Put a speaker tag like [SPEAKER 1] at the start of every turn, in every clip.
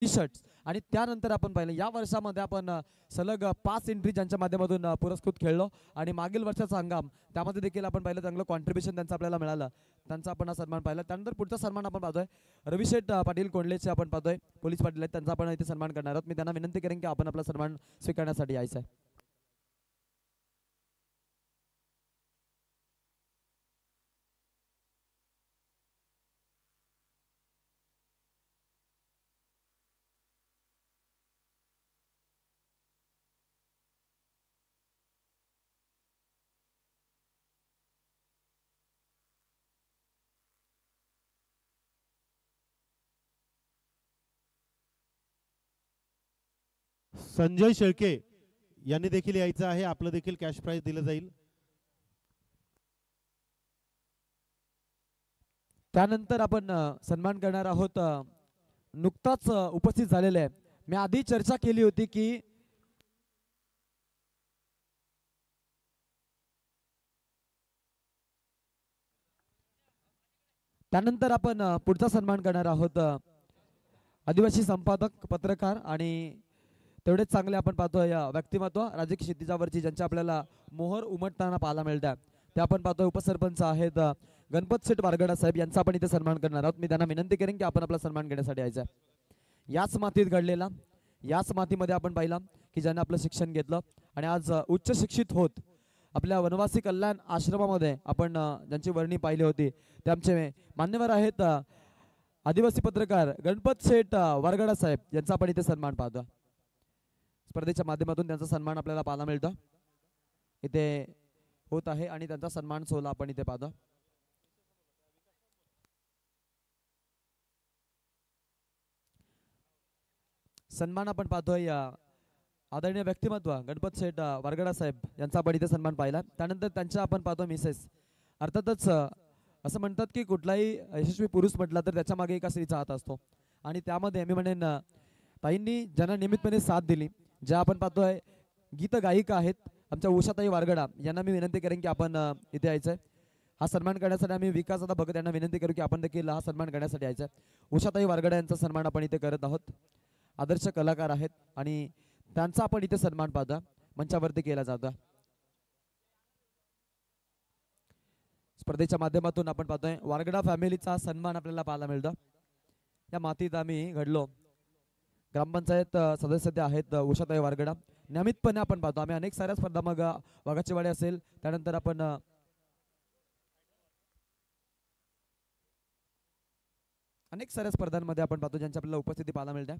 [SPEAKER 1] T shirts आणि त्यानंतर आपण पाहिलं या वर्षामध्ये आपण सलग 5 एंट्री ज्यांच्या माध्यमातून पुरस्कृत खेळलो आणि मागील वर्षाचा हंगाम त्यामध्ये देखील आपण पाहिलं चांगलं कॉन्ट्रीब्युशन त्यांचं आपल्याला मिळालं, त्यांचा आपण हा सन्मान पाहिला. त्यानंतर पुढचा सन्मान आपण पाहतोय रविशेठ पाटील कोंडलेचे आपण पाहतोय, पोलीस पाटील आहेत, त्यांचा आपण इथे सन्मान करणार आहोत. मी त्यांना विनंती करेन की आपण आपला सन्मान स्वीकारण्यासाठी यायचं आहे.
[SPEAKER 2] संजय शेळके यांनी देखील यायचं आहे, आपलं देखील कॅश प्राइज दिलं जाईल.
[SPEAKER 1] त्यानंतर आपण सन्मान करणार आहोत नुकताच उपस्थित झालेले आहे. मी आधी चर्चा केली होती की त्यानंतर आपण पुढचा सन्मान करणार आहोत आदिवासी संपादक पत्रकार आणि तेवढेच चांगले आपण पाहतोय व्यक्तिमत्व राजकीय क्षितिजावरची ज्यांच्या आपल्याला मोहर उमटताना पाहायला मिळतात. ते आपण पाहतोय उपसरपंच आहेत गणपत शेठ वारगडा साहेब, यांचा आपण इथे सन्मान करणार आहोत. मी त्यांना विनंती करेन की आपण आपला सन्मान घेण्यासाठी यायचं आहे. याच मातीत घडलेला, याच मातीमध्ये आपण पाहिला की ज्यांनी आपलं शिक्षण घेतलं आणि आज उच्च शिक्षित होत आपल्या वनवासी कल्याण आश्रमामध्ये आपण ज्यांची वर्णी पाहिली होती ते आमचे मान्यवर आहेत आदिवासी पत्रकार गणपत शेठ वारगडा साहेब, यांचा आपण इथे सन्मान पाहतो. स्पर्धेच्या माध्यमातून त्यांचा सन्मान आपल्याला पाहायला मिळतो इथे होत आहे आणि त्यांचा सन्मान सोहळा आपण इथे पाहतो. सन्मान आपण पाहतोय आदरणीय व्यक्तिमत्व गणपत शेठ वारगडा साहेब यांचा आपण इथे सन्मान पाहिला. त्यानंतर त्यांच्या आपण पाहतो मिसेस. अर्थातच असं म्हणतात की कुठलाही यशस्वी पुरुष म्हटला तर त्याच्या मागे एका स्त्रीचा हात असतो आणि त्यामध्ये मी म्हणेन ताईंनी ज्यांना नियमितपणे साथ दिली, ज्या आपण पाहतोय गीत गायिका आहेत आमच्या उषाताई वारगडा, यांना मी विनंती करेन की आपण इथे यायचं आहे. हा सन्मान करण्यासाठी आम्ही विकास आता भगत यांना विनंती करू की आपण देखील हा सन्मान करण्यासाठी यायचं आहे. उषाताई वारगडा यांचा सन्मान आपण इथे करत आहोत. आदर्श कलाकार आहेत आणि त्यांचा आपण इथे सन्मान पाहतो मंचावरती केला जातो. स्पर्धेच्या माध्यमातून आपण पाहतोय वारगडा फॅमिलीचा सन्मान आपल्याला पाहायला मिळतो. या मातीत आम्ही घडलो. ग्रामपंचायत सदस्य ते आहेत उषाताई वारगडा. नियमितपणे आपण पाहतो आम्ही अनेक साऱ्या स्पर्धा, मग वाघाची वाडी असेल, त्यानंतर आपण अनेक साऱ्या स्पर्धांमध्ये आपण पाहतो ज्यांची आपल्याला उपस्थिती पाहायला मिळते.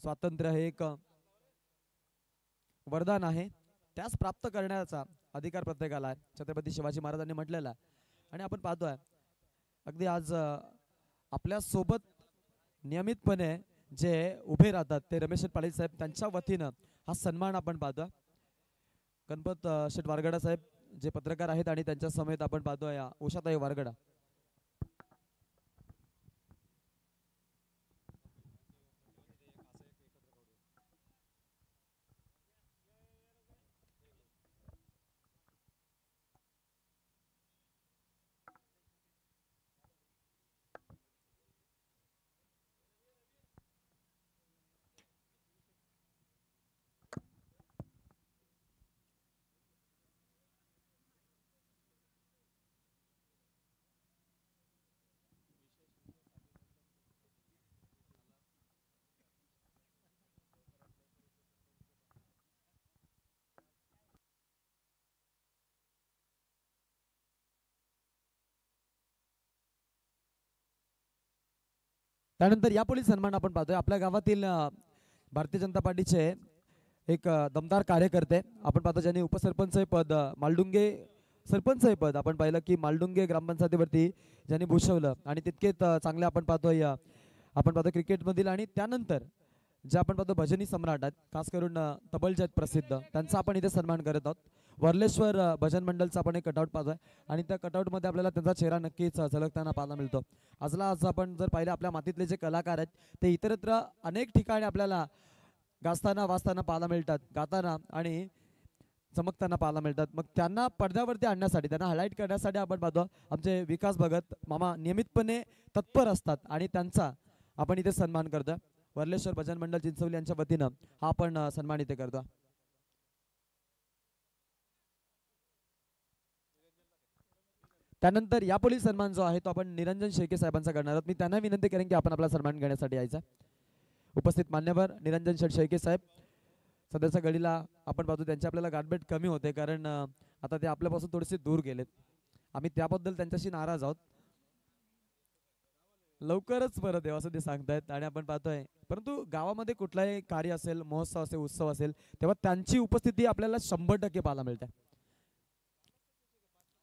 [SPEAKER 1] स्वातंत्र्य हे एक वरदान आहे, त्यास प्राप्त करण्याचा अधिकार प्रत्येकाला आहे, छत्रपती शिवाजी महाराजांनी म्हटलेला आहे. आणि आपण पाहतोय अगदी आज आपल्या सोबत नियमितपणे जे उभे राहतात ते रमेश पाटील साहेब, त्यांच्या वतीनं हा सन्मान आपण पाहतो. गणपत शेठ वारगडा साहेब जे पत्रकार आहेत आणि त्यांच्या समेत आपण पाहतोय उषाताई वारगडा. त्यानंतर यापुढील सन्मान आपण पाहतोय आपल्या गावातील भारतीय जनता पार्टीचे एक दमदार कार्यकर्ते आपण पाहतो ज्यांनी उपसरपंच पद मालडुंगे सरपंच पद आपण पाहिलं की मालडुंगे ग्रामपंचायतीवरती ज्यांनी भूषवलं आणि तितकेच चांगले आपण पाहतो क्रिकेटमधील. आणि त्यानंतर जे आपण पाहतो भजनी सम्राट आहेत, खास करून तबलजत प्रसिद्ध, त्यांचा आपण इथे सन्मान करत आहोत. वर्लेश्वर भजन मंडळचा आपण एक कटआउट पाहतोय आणि त्या कटआउटमध्ये आपल्याला त्यांचा चेहरा नक्कीच झलकताना पाहायला मिळतो. आज आपण जर पाहिलं आपल्या मातीतले जे कलाकार आहेत ते इतरत्र अनेक ठिकाणी आपल्याला गाताना वाजताना पाहायला मिळतात, गाताना आणि चमकताना पाहायला मिळतात. मग त्यांना पडद्यावरती आणण्यासाठी, त्यांना हायलाईट करण्यासाठी आपण पाहतो आमचे विकास भगत मामा नियमितपणे तत्पर असतात आणि त्यांचा आपण इथे सन्मान करतो. वर्लेश्वर भजन मंडळ चिंचवली यांच्या वतीनं हा आपण सन्मान इथे करतो. त्यानंतर या पोलीस सन्मान जो आहे तो आपण निरंजन शेळके साहेबांचा करणार आहोत. मी त्यांना विनंती करेन की आपण आपला सन्मान घेण्यासाठी यायचा. उपस्थित मान्यवर निरंजन शेळके साहेब, सध्याच्या घडीला आपण पाहतो त्यांची आपल्याला गाठभेट कमी होते, कारण आता ते आपल्यापासून थोडेसे दूर गेलेत. आम्ही त्याबद्दल त्यांच्याशी नाराज आहोत. लवकरच परत येऊ असं ते सांगतायत आणि आपण पाहतोय. परंतु गावामध्ये कुठलाही कार्य असेल, महोत्सव असेल, उत्सव असेल, तेव्हा त्यांची उपस्थिती आपल्याला 100% पाहायला मिळते.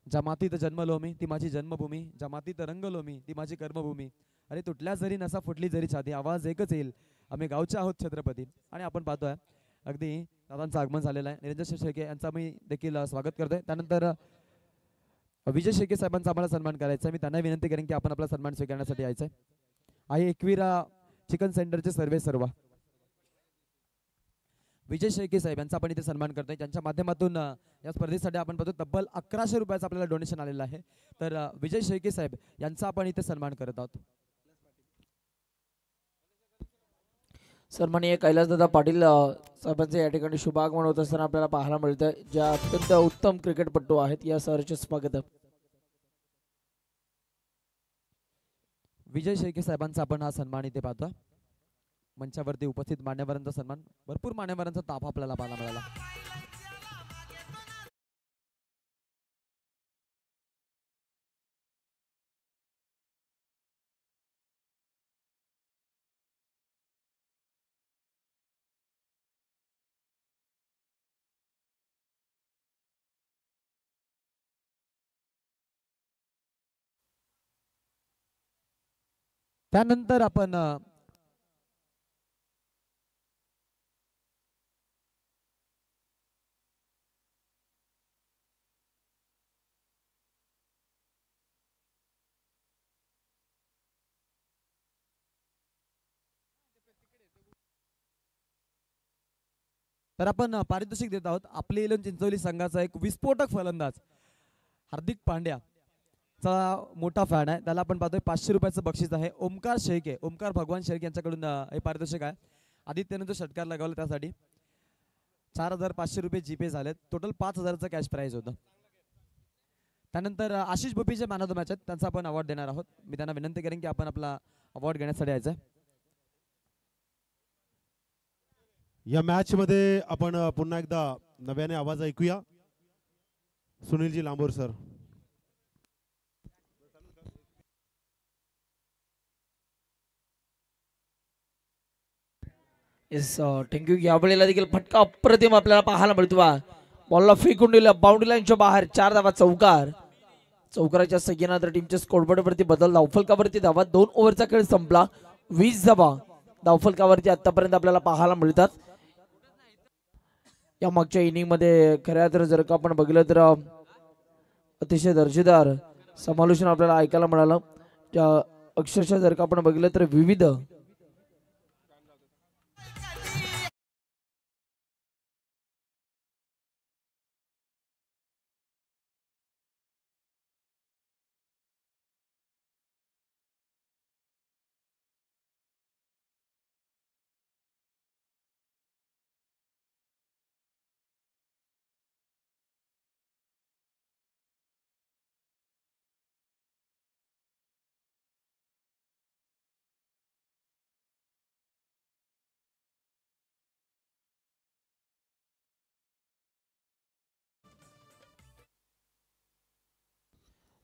[SPEAKER 1] ज्या मातीत जन्मलो मी ती माझी जन्मभूमी, ज्या मातीत रंगलो मी ती माझी कर्मभूमी, अरे तुटल्या जरी नसा फुटली जरी छाती, आवाज एकच येईल आम्ही गावचे आहोत छत्रपती. आणि आपण पाहतोय अगदी दादांचं आगमन झालेलं आहे. निरंजन शेळके यांचा मी देखील स्वागत करतोय. त्यानंतर विजय शेळके साहेबांचा आम्हाला सन्मान करायचा आहे. मी त्यांना विनंती करेन की आपण आपला सन्मान स्वीकारण्यासाठी यायचं आहे. एकविरा चिकन सेंटरचे सर्वा विजय शेळके साहेब यांचा आपण इथे सन्मान करतोय. त्यांच्या माध्यमातून या स्पर्धेसाठी आपण पाहतो तब्बल 1100 रुपयाचं आपल्याला डोनेशन आलेलं आहे. तर विजय शेळके साहेब यांचा आपण इथे सन्मान करत आहोत.
[SPEAKER 3] सन्माननीय कैलासदादा पाटील साहेबांचे या ठिकाणी शुभागमन होत असताना आपल्याला पाहायला मिळतं. ज्या अत्यंत उत्तम क्रिकेटपटू आहेत या सहर्ष स्वागत.
[SPEAKER 1] विजय शेळके साहेबांचा आपण हा सन्मान इथे पाहतो. मंचावरती उपस्थित मान्यवरांचा सन्मान, भरपूर मान्यवरांचा ताफा आपल्याला पाहायला मिळाला. त्यानंतर आपण पारितोषिक देत आहोत. आपले इलेवन चिंचवली संघाचा एक विस्फोटक फलंदाज हार्दिक पांड्या चा मोठा फॅन आहे. त्याला आपण पाहतोय 500 रुपयाचं बक्षीस आहे. ओमकार शेळके, ओमकार भगवान शेळके यांच्याकडून हे पारितोषिक आहे. आदित्यने जो षटकार लगावला त्यासाठी 4500 रुपये जीपे झालेत. टोटल 5000चं कॅश प्राइज होतं. त्यानंतर आशिष भोपी जे मॅन ऑफ द मॅच आहेत त्यांचा आपण अवॉर्ड देणार आहोत. मी त्यांना विनंती करेन की आपण आपला अवॉर्ड घेण्यासाठी यायचं.
[SPEAKER 2] या मॅच मध्ये आपण पुन्हा एकदा नव्याने आवाज ऐकूया. सुनीलजी लांबोर सर.
[SPEAKER 3] Yes, thank you. यावेळेला देखील फटका अप्रतिम आपल्याला पाहायला मिळतो. बॉलला फेकून दिलं बाउंड्री लाईनच्या बाहेर. 4 धावा चौकार. चौकाराच्या सगळ्यांना टीमच्या स्कोरबोर्डवरती बदल. धावफलकावरती धावा. 2 ओव्हरचा खेळ संपला. 20 धावा धावफलकावरती आतापर्यंत आपल्याला पाहायला मिळतात. या मागच्या इनिंग मध्ये खऱ्या तर जर का आपण बघितलं तर अतिशय दर्जेदार समालोचन आपल्याला ऐकायला मिळालं. त्या अक्षरशः जर का आपण बघितलं तर विविध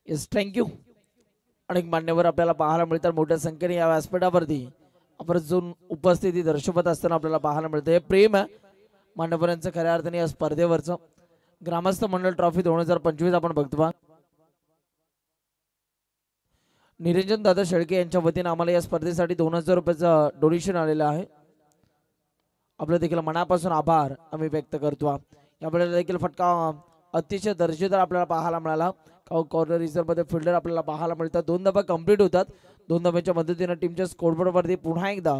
[SPEAKER 3] येस, थँक्यू. अनेक मान्यवर आपल्याला पाहायला मिळतात मोठ्या संख्येने या व्यासपीठावरती आवर्जून उपस्थिती दर्शवत असताना आपल्याला पाहायला मिळतं. हे प्रेम आहे मान्यवरांचं खऱ्या अर्थाने या स्पर्धेवरचं. ग्रामस्थ मंडळ ट्रॉफी 2025 आपण बघतो. निरंजन दादा शेळके यांच्या वतीने आम्हाला या स्पर्धेसाठी 2000 रुपयाचं डोनेशन आलेलं आहे. आपलं देखील मनापासून आभार आम्ही व्यक्त करतो. यावेळेला देखील फटका अतिशय दर्जेदार आपल्याला पाहायला मिळाला. कॉर्नर रिझर्व मध्ये फिल्डर आपल्याला पाहायला मिळतात. 2 धावा कंप्लीट होतात. 2 धाव्यांच्या मदतीने टीमच्या स्कोरबोर्डवरती पुन्हा एकदा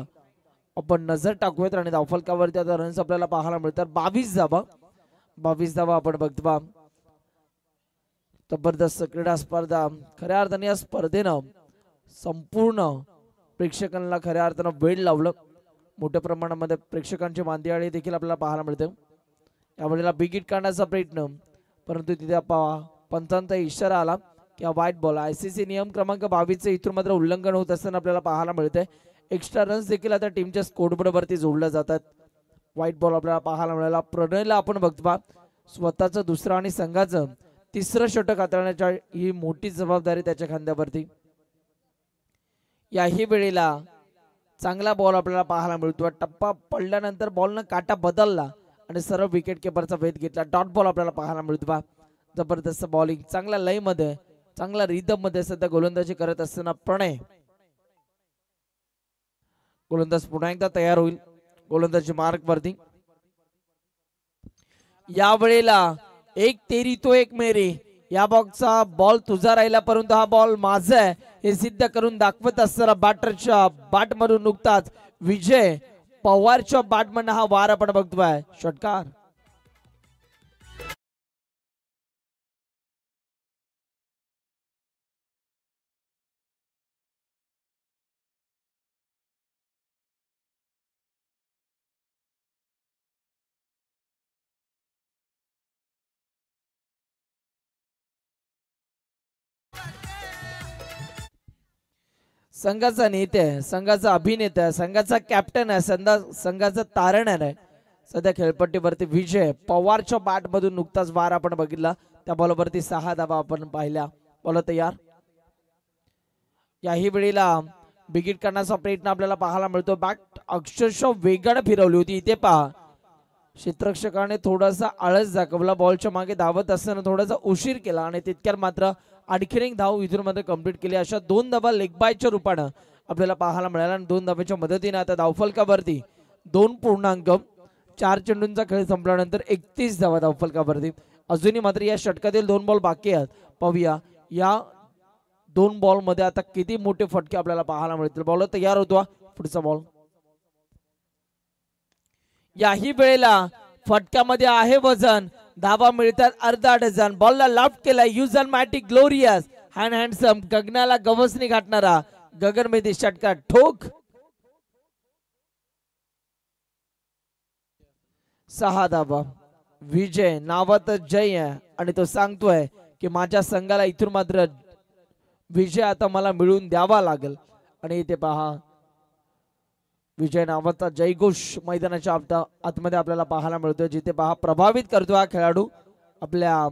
[SPEAKER 3] आपण नजर टाकूयात आणि धावफलकावरती आता रन्स आपल्याला पाहायला मिळतात. 22 धावा आपण बघतो. जबरदस्त क्रीडा स्पर्धा. खऱ्या अर्थाने या स्पर्धेनं संपूर्ण प्रेक्षकांना खऱ्या अर्थानं वेळ लावलं. मोठ्या प्रमाणामध्ये प्रेक्षकांची मांदियाळी देखील आपल्याला पाहायला मिळते. यावेळेला बिग हिट काढण्याचा प्रयत्न, परंतु तिथे पंचांचा इशारा आला की व्हाईट बॉल. ICC नियम क्रमांक 22 इथून मात्र उल्लंघन होत असताना आपल्याला पाहायला मिळते. एक्स्ट्रा रन्स देखील आता टीमच्या स्कोरबोर्डवरती जोडल्या जातात. व्हाईट बॉल आपल्याला पाहायला मिळाला. प्रणयला आपण बघतो स्वतःचं दुसरं आणि संघाचं तिसरं षटक हाताळण्याची ही मोठी जबाबदारी त्याच्या खांद्यावरती. याही वेळेला चांगला बॉल आपल्याला पाहायला मिळतो. टप्पा पडल्यानंतर बॉलनं काटा बदलला आणि सरळ विकेट किपरचा वेध घेतला. डॉट बॉल आपल्याला पाहायला मिळतो. जबरदस्त बॉलिंग, चांगल्या लय मध्ये, चांगल्या रिदम मध्ये सध्या गोलंदाजी करत असताना प्रणय. गोलंदाज पुन्हा एकदा तयार होईल गोलंदाजी मार्क वरती. यावेळेला एक तेरी तो एक मेरी, या बॉक्सचा बॉल तुझा राहिला परंतु हा बॉल माझा आहे हे सिद्ध करून दाखवत असताना बॅटरच्या बॅट मधून नुकताच विजय पवारच्या बॅट मधून हा वार आपण बघतोय. षटकार. संघाचा नेते आहे, संघाचा अभिनेता आहे, संघाचा कॅप्टन आहे, संघाचा तारणहार आहे. सध्या खेळपट्टीवरती विजय पवारच्या बॅट मधून नुकताच वार आपण बघितला. त्या बॉलवरती 6 धावा आपण पाहिल्या. बॉल तयार. याही वेळेला बिगिट करण्याचा प्रयत्न आपल्याला पाहायला मिळतो. बॅट अक्षरशः वेगाने फिरवली होती. इथे पहा क्षेत्ररक्षकाने थोडासा आळस दाखवला. बॉलच्या मागे धावत असताना थोडासा उशीर केला आणि तितक्यात मात्र आणखीन एक धाव इथून मध्ये कंप्लीट केली. अशा 2 धावा लेग बायच्या रूपानं आपल्याला पाहायला मिळाला आणि 2 धाव्याच्या मदतीने आता धावफलकावरती 2.4 चेंडूंचा खेळ संपल्यानंतर 31 धावा धावफलकावरती. अजूनही मात्र या षटकातील 2 बॉल बाकी आहेत. पाहूया या 2 बॉल मध्ये आता किती मोठे फटके आपल्याला पाहायला मिळतील. बॉल तयार होतो. पुढचा बॉल. याही वेळेला फटक्यामध्ये आहे वजन. धावा मिळतात अर्धा डझन. बॉलला लॉफ्ट केला. यूज अँड मॅटिक ग्लोरियस हँड हँडसम गगनाला गवसणी घाटणारा गगनभेदी षटकार. ठोक. 6 धावा. विजय नावात जय आहे आणि तो सांगतोय की माझ्या संघाला इथून मात्र विजय आता मला मिळून द्यावा लागेल. आणि इथे पहा विजय नावाचा जयघोष मैदानाच्या आतमध्ये आपल्याला पाहायला मिळतोय. जिथे पहा प्रभावित करतो हा खेळाडू. आपल्या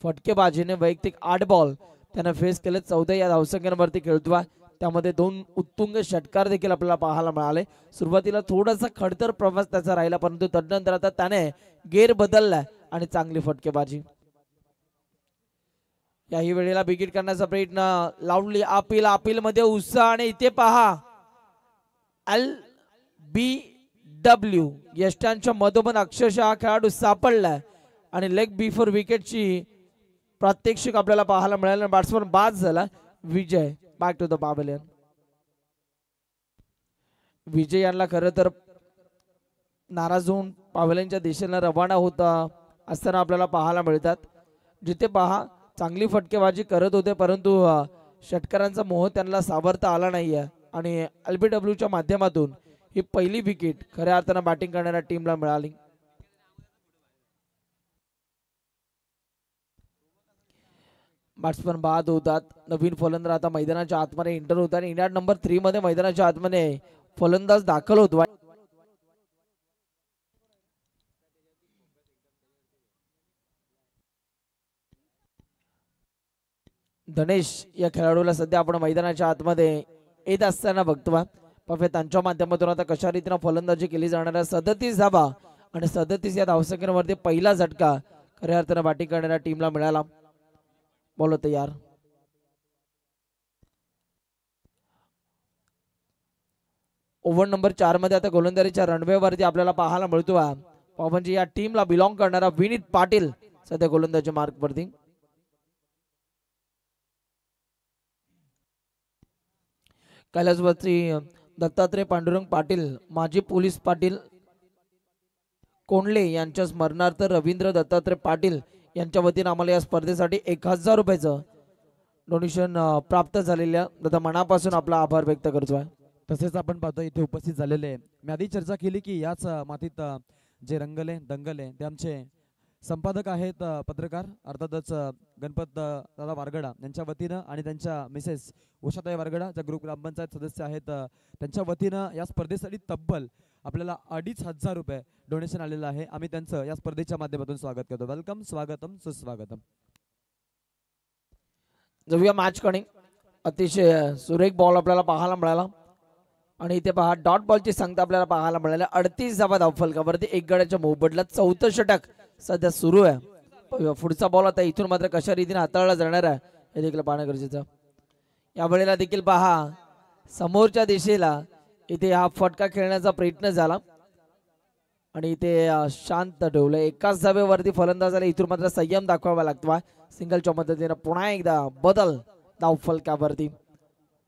[SPEAKER 3] फटकेबाजीने वैयक्तिक 8 बॉल त्याने फेस केले. 14 या धावसंख्येवरती खेळतोय. त्यामध्ये 2 उत्तुंग षटकार देखील आपल्याला पाहायला मिळाले. सुरुवातीला थोडासा खडतर प्रवास त्याचा राहिला परंतु तदनंतर आता त्याने गेअर बदललाय आणि चांगली फटकेबाजी. याही वेळेला बिगिट करण्याचा प्रयत्न. लावली अपील मध्ये उत्साह आणि इथे पहा LBW यष्टांच्या मधोमध अक्षरशः हा खेळाडू सापडलाय आणि लेग बिफोर विकेटची प्रात्यक्षिक आपल्याला पाहायला मिळालं. बॅट्समन बाद झाला. विजय बॅक टू द पॅव्हिलियन. विजय यांना खरं तर नाराज होऊन पॅव्हिलियनच्या दिशेला रवाना होता असताना आपल्याला पाहायला मिळतात. जिथे पहा चांगली फटकेबाजी करत होते परंतु षटकारांचा मोह त्यांना सावरता आला नाहीये आणि LBW च्या माध्यमातून ही पहिली विकेट खऱ्या अर्थानं बॅटिंग करणाऱ्या टीमला मिळाली. बॅट्समन बाद होतात. नवीन फलंदाज आता मैदानाच्या आतमध्ये एंटर होतात आणि इंडिया नंबर 3 मध्ये मैदानाच्या आतमध्ये फलंदाज दाखल होतो. धनेश या खेळाडूला सध्या आपण मैदानाच्या आतमध्ये येत असताना बघतो. पाहूया त्यांच्या माध्यमातून आता कशा रीतीने फलंदाजी केली जाणार आहे. 37 धावा आणि 37 या धावसंख्येवरती पहिला झटका खऱ्या अर्थानं बॅटिंग करणाऱ्या टीमला मिळाला. बॉल तयार. ओव्हर नंबर 4 मध्ये आता गोलंदाजीच्या रणवेवरती आपल्याला पाहायला मिळतो म्हणजे या टीमला बिलॉंग करणारा विनीत पाटील सध्या गोलंदाजी मार्क वरती. कैलासवासी दत्तात्रय पांडुरंग पाटील माजी पोलीस पाटील कोंडले यांच्या स्मरणार्थ रवींद्र दत्तात्रय पाटील यांच्या वतीने आम्हाला या स्पर्धेसाठी 1000 रुपयाचं डोनेशन प्राप्त झालेल्या दादा मनापासून आपला आभार व्यक्त करतोय.
[SPEAKER 1] तसेच आपण पाहतो इथे उपस्थित झालेले मी आधी चर्चा केली की याच मातीत जे रंगले दंगले ते आमचे संपादक आहेत पत्रकार अर्थातच गणपत दादा वारगडा यांच्या वतीनं आणि त्यांच्या मिसेस उषाताई वारगडा ज्या ग्रुप ग्रामपंचायत सदस्य आहेत त्यांच्या वतीनं या स्पर्धेसाठी तब्बल आपल्याला 2,500 रुपये डोनेशन आलेलं आहे. आम्ही त्यांचं या स्पर्धेच्या माध्यमातून स्वागत करतो. वेलकम, स्वागतम, सुस्वागतम.
[SPEAKER 3] जाऊया मॅच कडे. अतिशय सुरेख बॉल आपल्याला पाहायला मिळाला आणि इथे पहा डॉट बॉलची संख्या आपल्याला पाहायला मिळाली. 38 धावा धावफलकावरती एक गड्याच्या मोबदल्यात 4थं षटक सध्या सुरू आहे. पुढचा बॉल आता इथून मात्र कशा रीतीने हाताळला जाणार आहे हे देखील पाहणं गरजेचं. या वेळेला देखील पहा समोरच्या दिशेला इथे हा फटका खेळण्याचा प्रयत्न झाला आणि इथे शांत ठेवलं. एकाच धावेवरती फलंदाजाला इथून मात्र संयम दाखवावा लागतो. सिंगलच्या मदतीने पुन्हा एकदा बदल धावफलकावरती.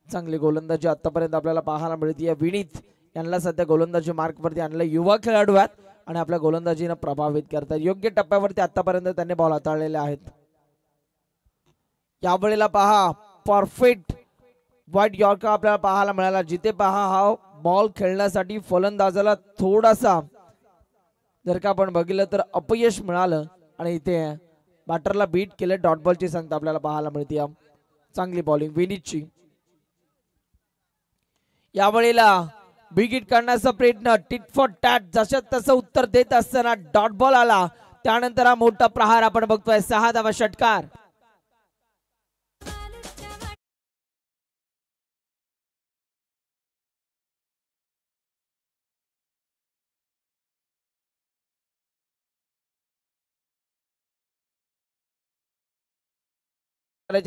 [SPEAKER 3] चांगली गोलंदाजी आतापर्यंत आपल्याला पाहायला मिळते. विनीत यांना सध्या गोलंदाजी मार्कवरती आणलं. युवा खेळाडू आहेत आणि आपल्या गोलंदाजीनं प्रभावित करतात. योग्य टप्प्यावरती आतापर्यंत त्यांनी बॉल हाताळलेले आहेत. यावेळेला पहा परफेक्ट वाईट यॉर्कर आपल्याला पाहायला मिळाला. जिथे पहा हा बॉल खेळण्यासाठी फलंदाजाला थोडासा जर का आपण बघितलं तर अपयश मिळालं आणि इथे बॅटरला बीट केलं. डॉट बॉलची संख्या आपल्याला पाहायला मिळते. चांगली बॉलिंग विनीतची. यावेळेला बिग हिट करण्याचा प्रयत्न टिट फॉर टॅट जसं तसं उत्तर देत असताना डॉट बॉल आला. त्यानंतर हा मोठा प्रहार आपण बघतोय. 6 धावा षटकार.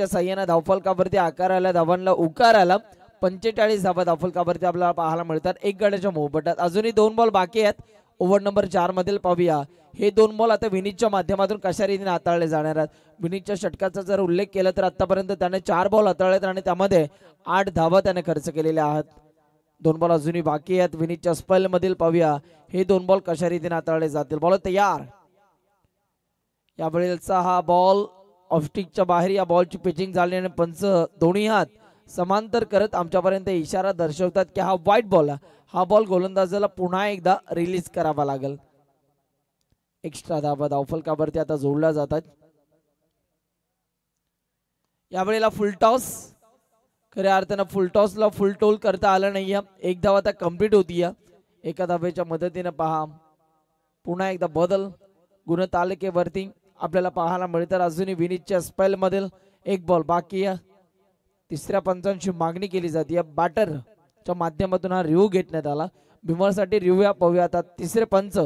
[SPEAKER 3] साह्याने धावफलकावरती आकार आला. धावांना उकार आला. 45 धावा धावफलकावरती आपल्याला पाहायला मिळतात. एक गड्याच्या मोबदल्यात अजूनही 2 बॉल बाकी आहेत. ओव्हर नंबर 4 मधील पाहूया हे 2 बॉल आता विनीतच्या माध्यमातून कशा रीतीने हाताळले जाणार आहेत. विनीतच्या षटकाचा जर उल्लेख केला तर आतापर्यंत त्याने 4 बॉल हाताळलेत आणि त्यामध्ये 8 धावा त्याने खर्च केलेल्या आहेत. 2 बॉल अजूनही बाकी आहेत. विनीतच्या स्पेल मधील पाहूया हे 2 बॉल कशा रीतीने हाताळले जातील. बॉल तयार. यावेळेचा हा बॉल ऑफस्टिकच्या बाहेर. या बॉलची पिचिंग झाली आणि पंच दोन्ही हात समांतर करत आमच्यापर्यंत इशारा दर्शवतात की हा वाईट बॉल आहे. हा बॉल गोलंदाजाला पुन्हा एकदा रिलीज करावा लागेल. एक्स्ट्रा धावा धावफलकावरती आता जोडल्या जातात. यावेळेला फुल टॉस. खऱ्या अर्थानं फुल टॉसला फुल टोल करता आलं नाहीये. एक धावा आता कंप्लीट होती. एका धावेच्या मदतीने पहा पुन्हा एकदा बदल गुणतालिकेवरती आपल्याला पाहायला मिळतात. अजूनही विनीतच्या स्पेल मधील एक बॉल बाकी आहे. तिसऱ्या पंचांची मागणी केली जाते. बॅटरच्या माध्यमातून हा रिव्ह्यू घेण्यात आला. बिमरसाठी रिव्ह्यू पाहूया आता. तिसरे पंच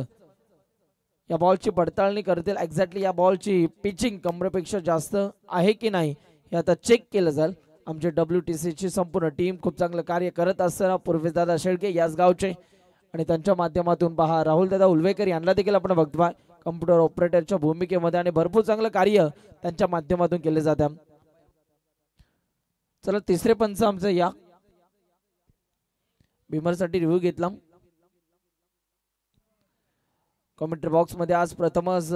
[SPEAKER 3] या बॉलची पडताळणी करतील. एक्झॅक्टली या बॉलची पिचिंग कमरेपेक्षा जास्त आहे की नाही हे आता चेक केलं जाईल. आमचे WTC ची संपूर्ण टीम खूप चांगलं कार्य करत असताना पूर्वेशदादा शेळके याच गावचे आणि त्यांच्या माध्यमातून पहा राहुल दादा उलवेकर यांना देखील आपण बघतोय कम्प्युटर ऑपरेटरच्या भूमिकेमध्ये आणि भरपूर चांगलं कार्य त्यांच्या माध्यमातून केले जाते. चला तिसरे पंच आमचं या बिमरसाठी रिव्ह्यू घेतला. कमेंट्री बॉक्स मध्ये आज प्रथमच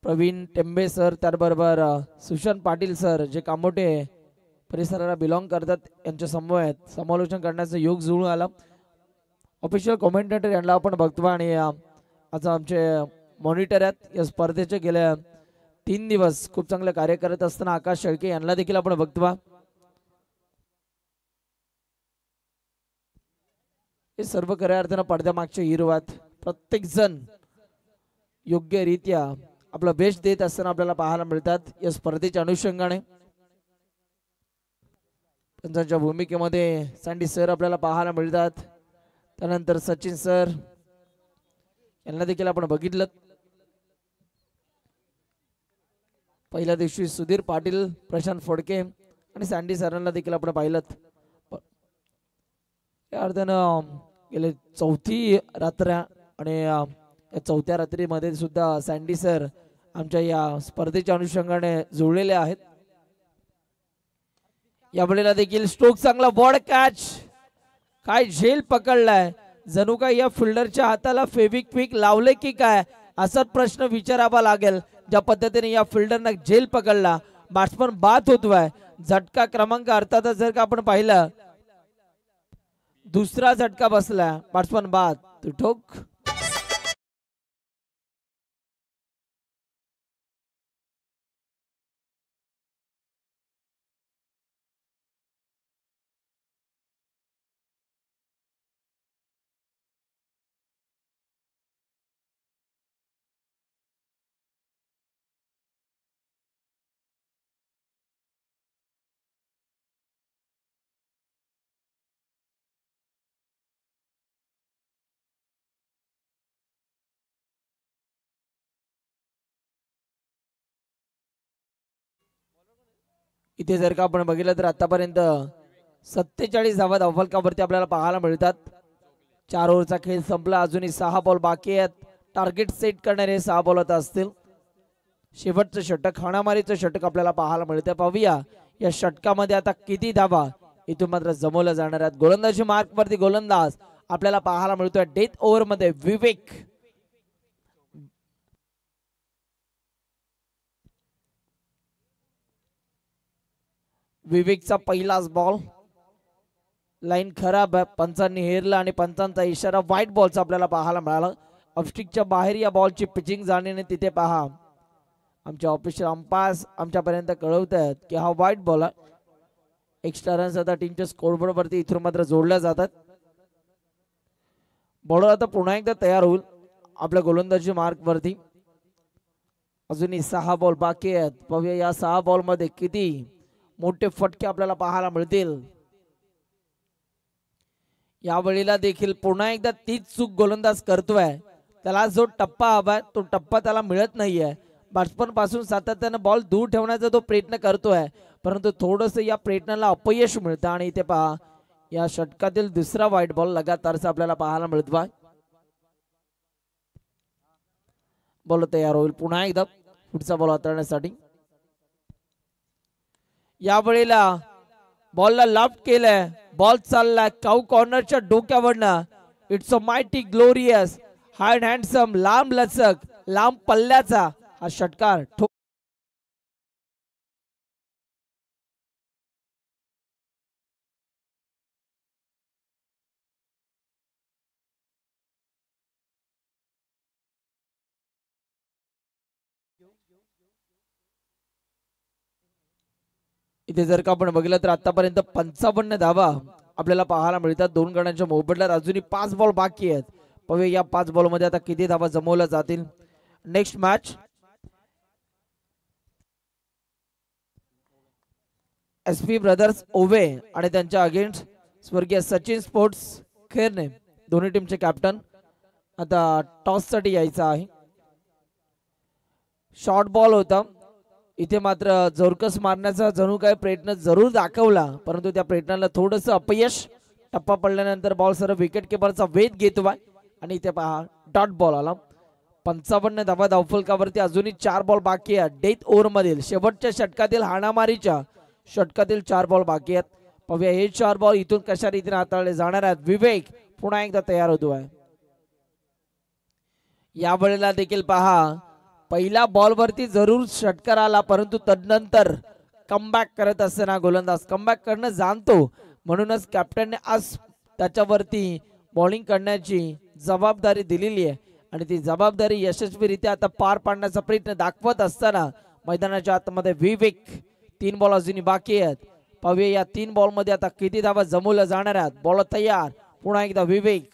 [SPEAKER 3] प्रवीण टेंबे सर त्याबरोबर सुशांत पाटील सर जे कामोटे परिसराला बिलॉंग करतात यांच्या समवेत समालोचन करण्याचं योग जुळून आला. ऑफिशियल कॉमेंटेटर यांना आपण बघतो आणि आज आमचे मॉनिटर आहेत या स्पर्धेचे गेल्या 3 दिवस खूप चांगलं कार्य करत असताना आकाश शेळके यांना देखील आपण बघतो. हे सर्व खऱ्या अर्थानं पडद्यामागचे हिरो आहेत. प्रत्येक जण योग्यरित्या आपला बेस्ट देत असताना आपल्याला पाहायला मिळतात या स्पर्धेच्या अनुषंगाने. पंचांच्या भूमिकेमध्ये सँडी सर आपल्याला पाहायला मिळतात. त्यानंतर सचिन सर यांना देखील आपण बघितलं. पहिल्या दिवशी सुधीर पाटील, प्रशांत फोडके आणि सँडी सरांना देखील आपण पाहिलं. या अर्थानं गेले 4थी रात्र आणि या 4थ्या रात्रीमध्ये सुद्धा सँडी सर आमच्या या स्पर्धेच्या अनुषंगाने जुळलेले आहेत. यावेळेला देखील स्ट्रोक चांगला बॉड कॅच. काय झेल पकडलाय. जणू काय या फिल्डरच्या हाताला फेविक्विक लावले की काय असाच प्रश्न विचारावा लागेल. ज्या पद्धतीने या फिल्डरने झेल पकडला. बॅट्समन बाद होतोय. झटका क्रमांक अर्थातच जर का आपण पाहिलं दुसरा झटका बसला, बॅट्समन बाद, तो ठोक. इथे जर का आपण बघितलं तर आतापर्यंत 47 धावा धावफलकावरती आपल्याला पाहायला मिळतात. 4 ओव्हरचा खेळ संपला, अजूनही 6 बॉल बाकी आहेत. टार्गेट सेट करणारे 6 बॉल आता असतील. शेवटचं षटक, हाणामारीचं षटक आपल्याला पाहायला मिळतं. पाहूया या षटकामध्ये आता किती धावा इथून मात्र जमवल्या जाणार आहेत. गोलंदाजी मार्क वरती गोलंदाज आपल्याला पाहायला मिळतोय डेथ ओव्हर मध्ये विवेक. विवेकचा पहिलाच बॉल, लाईन खराब आहे, पंचांनी हेरला आणि पंचांचा इशारा व्हाईट बॉलचा आपल्याला पाहायला मिळाला. ऑफस्टिकच्या बाहेर या बॉलची पिचिंग जाण्याने तिथे पहा आमच्या ऑफिशियल अंपायर्स आमच्यापर्यंत कळवत आहेत की हा व्हाईट बॉल आहे. एक्स्ट्रा रन्स आता टीमच्या स्कोरबोर्ड वरती इथून मात्र जोडल्या जातात. बॉलर आता पुन्हा एकदा तयार होईल आपल्या गोलंदाजी मार्क वरती. अजूनही 6 बॉल बाकी आहेत. पाहूया या 6 बॉल मध्ये किती मोठे फटके आपल्याला पाहायला मिळतील. यावेळेला देखील पुन्हा एकदा तीच चूक गोलंदाज करतोय. त्याला जो टप्पा हवाय तो टप्पा त्याला मिळत नाहीये. बॅट्समन पासून सातत्याने बॉल दूर ठेवण्याचा तो प्रयत्न करतोय, परंतु थोडस या प्रयत्नाला अपयश मिळतं. आणि इथे पहा या षटकातील दुसरा व्हाईट बॉल लगातारचा आपल्याला पाहायला मिळतोय. बॉल तयार होईल पुन्हा एकदा पुढचा बॉल हाताळण्यासाठी. यावेळेला बॉलला लॉफ्ट केलंय, बॉल चाललाय काऊ कॉर्नरच्या डोक्यावरनं. It's a mighty glorious hard handsome लांब लचक लांब पल्ल्याचा हा षटकार. इथे जर का आपण बघितलं तर आतापर्यंत 55 धावा आपल्याला पाहायला मिळतात. 2 गड्यांच्या मोबदल्यात अजूनही 5 बॉल बाकी आहेत. पाहूया या 5 बॉल मध्ये आता किती धावा जमवल्या जातील. नेक्स्ट मॅच SP ब्रदर्स ओवे आणि त्यांच्या अगेन्स्ट स्वर्गीय सचिन स्पोर्ट्स खेरणे, दोन्ही टीमचे कॅप्टन आता टॉस साठी यायचं आहे. शॉर्ट बॉल होता. इथे मात्र जोरकस मारण्याचा जणू काय प्रयत्न जरूर दाखवला, परंतु त्या प्रयत्नाला थोडंसं अपयश. टप्पा पडल्यानंतर बॉल सर्व विकेट किपरचा वेध घेतोय आणि इथे पहा डॉट बॉल आला. 55 धावा धावफलकावरती अजूनही 4 बॉल बाकी आहेत. डेथ ओव्हर मधील शेवटच्या षटकातील हाणामारीच्या षटकातील 4 बॉल बाकी आहेत. पाहूया हे 4 बॉल इथून कशा रीतीने हाताळले जाणार आहेत. विवेक पुन्हा एकदा तयार होतोय. यावेळेला देखील पहा पहिल्या बॉल वरती जरूर षटकार आला, परंतु तदनंतर कमबॅक करत असताना गोलंदाज कमबॅक करणं जाणतो, म्हणूनच कॅप्टनने आज त्याच्यावरती बॉलिंग करण्याची जबाबदारी दिलेली आहे आणि ती जबाबदारी यशस्वीरित्या आता पार पाडण्याचा प्रयत्न दाखवत असताना मैदानाच्या आतमध्ये विवेक. 3 बॉल अजूनही बाकी आहेत. पाहूया या 3 बॉल मध्ये आता किती धावा जमवल्या जाणार आहेत. बॉल तयार पुन्हा एकदा विवेक.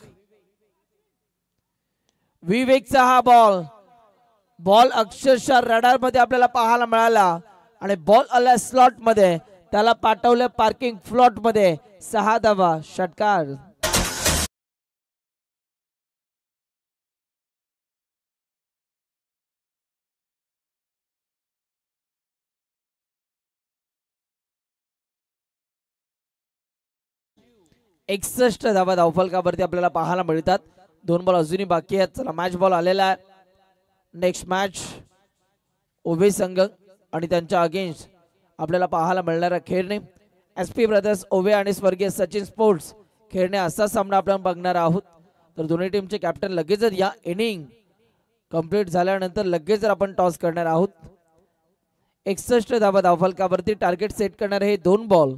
[SPEAKER 3] विवेकचा हा बॉल अक्षरशः रडार मध्ये आपल्याला पाहायला मिळाला आणि बॉल आला स्लॉट मध्ये, त्याला पाठवलं पार्किंग फ्लॉट मध्ये. 6 धावा षटकार. एकसष्ट धावा धावफलकावरती आपल्याला पाहायला मिळतात. 2 बॉल अजूनही बाकी आहेत. चला मॅच बॉल आलेला आहे. नेक्स्ट मॅच ओवे संघ आणि त्यांच्या अगेन्स्ट आपल्याला पाहायला मिळणारा खेळणे SP ब्रदर्स ओवे आणि स्वर्गीय सचिन स्पोर्ट्स खेळणे असा सामना आपण बघणार आहोत. तर दोन्ही टीमचे कॅप्टन लगेचच या इनिंग कंप्लीट झाल्यानंतर लगेच आपण टॉस करणार आहोत. 61 धावा धावफलकावरती टार्गेट सेट करणारे हे 2 बॉल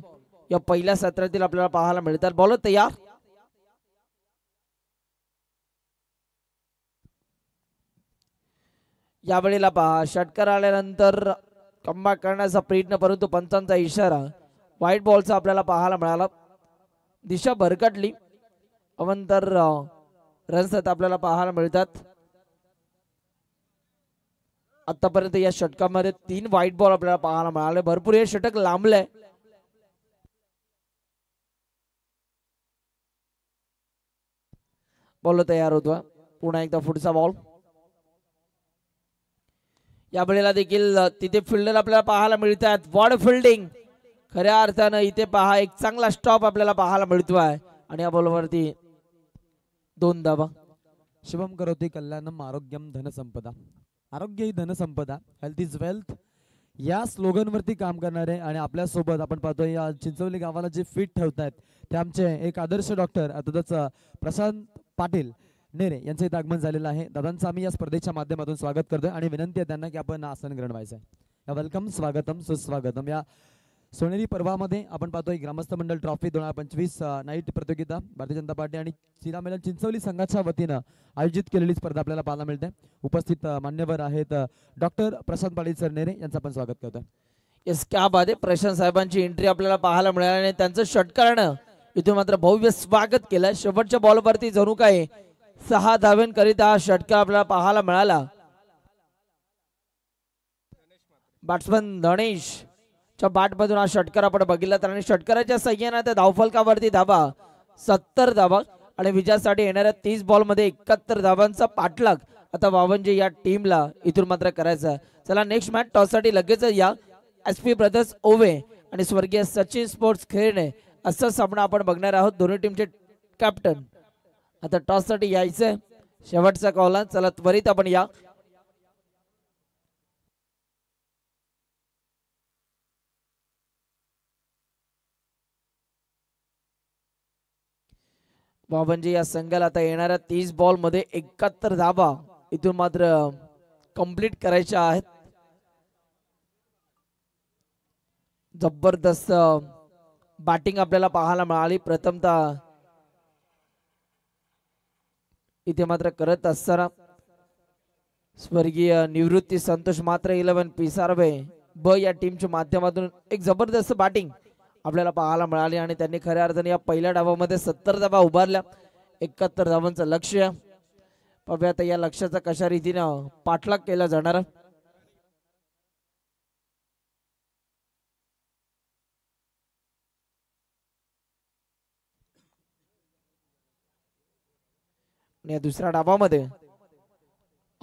[SPEAKER 3] या पहिल्या सत्रातील आपल्याला पाहायला मिळतात. बॉल तयार यावेळेला पहा षटकार आल्यानंतर कमबॅक करण्याचा प्रयत्न, परंतु पंचांचा इशारा व्हाईट बॉलचा आपल्याला पाहायला मिळाला. दिशा भरकटली. अवंतर रन्स आपल्याला पाहायला मिळतात. आतापर्यंत या षटकामध्ये 3 व्हाईट बॉल आपल्याला पाहायला मिळाले. भरपूर हे षटक लांबलंय. बॉल तयार होतो. पुन्हा एकदा पुढचा बॉल. या वेळेला देखील तिथे फिल्डर आपल्याला पाहायला मिळतात. वॉड फिल्डिंग खऱ्या अर्थानं इथे पहा एक चांगला स्टॉप आपल्याला पाहायला मिळतोय आणि या बॉलवरती 2 धावा.
[SPEAKER 1] शुभम करोति कल्याणम आरोग्यम धनसंपदा. आरोग्य ही धनसंपदा, हेल्थ इज वेल्थ या स्लोगन वरती काम करणारे आणि आपल्या सोबत आपण पाहतोय या चिंचवली गावाला जे फिट ठेवतायत ते आमचे एक आदर्श डॉक्टर अर्थातच प्रशांत पाटील नेरे यांचे इथे आगमन झालेलं आहे. दादांचं आम्ही या स्पर्धेच्या माध्यमातून स्वागत करतोय आणि विनंती आहे त्यांना की आपण आसन ग्रहण व्हायचं आहे. वेलकम, स्वागतम, सुस्वागतम. या सोनेरी पर्वामध्ये आपण पाहतोय ग्रामस्थ मंडळ ट्रॉफी 2025 नाईट प्रतियोगिता भारतीय जनता पार्टी आणि श्रीराम चिंचवली संघाच्या वतीनं आयोजित केलेली स्पर्धा आपल्याला पाहायला मिळते. उपस्थित मान्यवर आहेत डॉक्टर प्रशांत पाटील सर नेरे यांचं आपण स्वागत करतोय.
[SPEAKER 3] येस, क्या बात आहे. प्रशांत साहेबांची एंट्री आपल्याला पाहायला मिळाली आणि त्यांचं षटकारानं इथून मात्र भव्य स्वागत केलं. शेवटच्या बॉलवरती जणू काय 6 धाव्यांकरिता हा षटकार आपल्याला पाहायला मिळाला. बॅट्समन गणेश च्या बॅटमधून हा षटकार आपण बघितला तर आणि षटकाराच्या सहाय्याने त्या धावफलकावरती धावा 70 धावा आणि विजयासाठी येणाऱ्या 30 बॉलमध्ये 71 धावांचा पाठलाग आता वावंजे या टीमला इथून मात्र करायचा. चला नेक्स्ट मॅच टॉससाठी लगेच या SP ब्रदर्स ओवे आणि स्वर्गीय सचिन स्पोर्ट्स खेळणे असा सामना आपण बघणार आहोत. दोन्ही टीमचे कॅप्टन आता टॉससाठी यायचंय. शेवटचा कॉल. चला त्वरित आपण या. वावंजे या संघाला आता येणाऱ्या 30 बॉल मध्ये 71 धावा इथून मात्र कंप्लीट करायच्या आहेत. जबरदस्त बॅटिंग आपल्याला पाहायला मिळाली. प्रथमतः इथे मात्र करत असताना स्वर्गीय निवृत्ती संतोष मात्र 11 पिसारवे ब या टीमच्या माध्यमातून एक जबरदस्त बॅटिंग आपल्याला पाहायला मिळाली आणि त्यांनी खऱ्या अर्थाने या पहिल्या डावामध्ये 70 धावा उभारल्या. 71 धावांचं लक्ष्य. पाहूया आता या लक्ष्याचा कशा रीतीनं पाठलाग केला जाणार. या दुसऱ्या डावामध्ये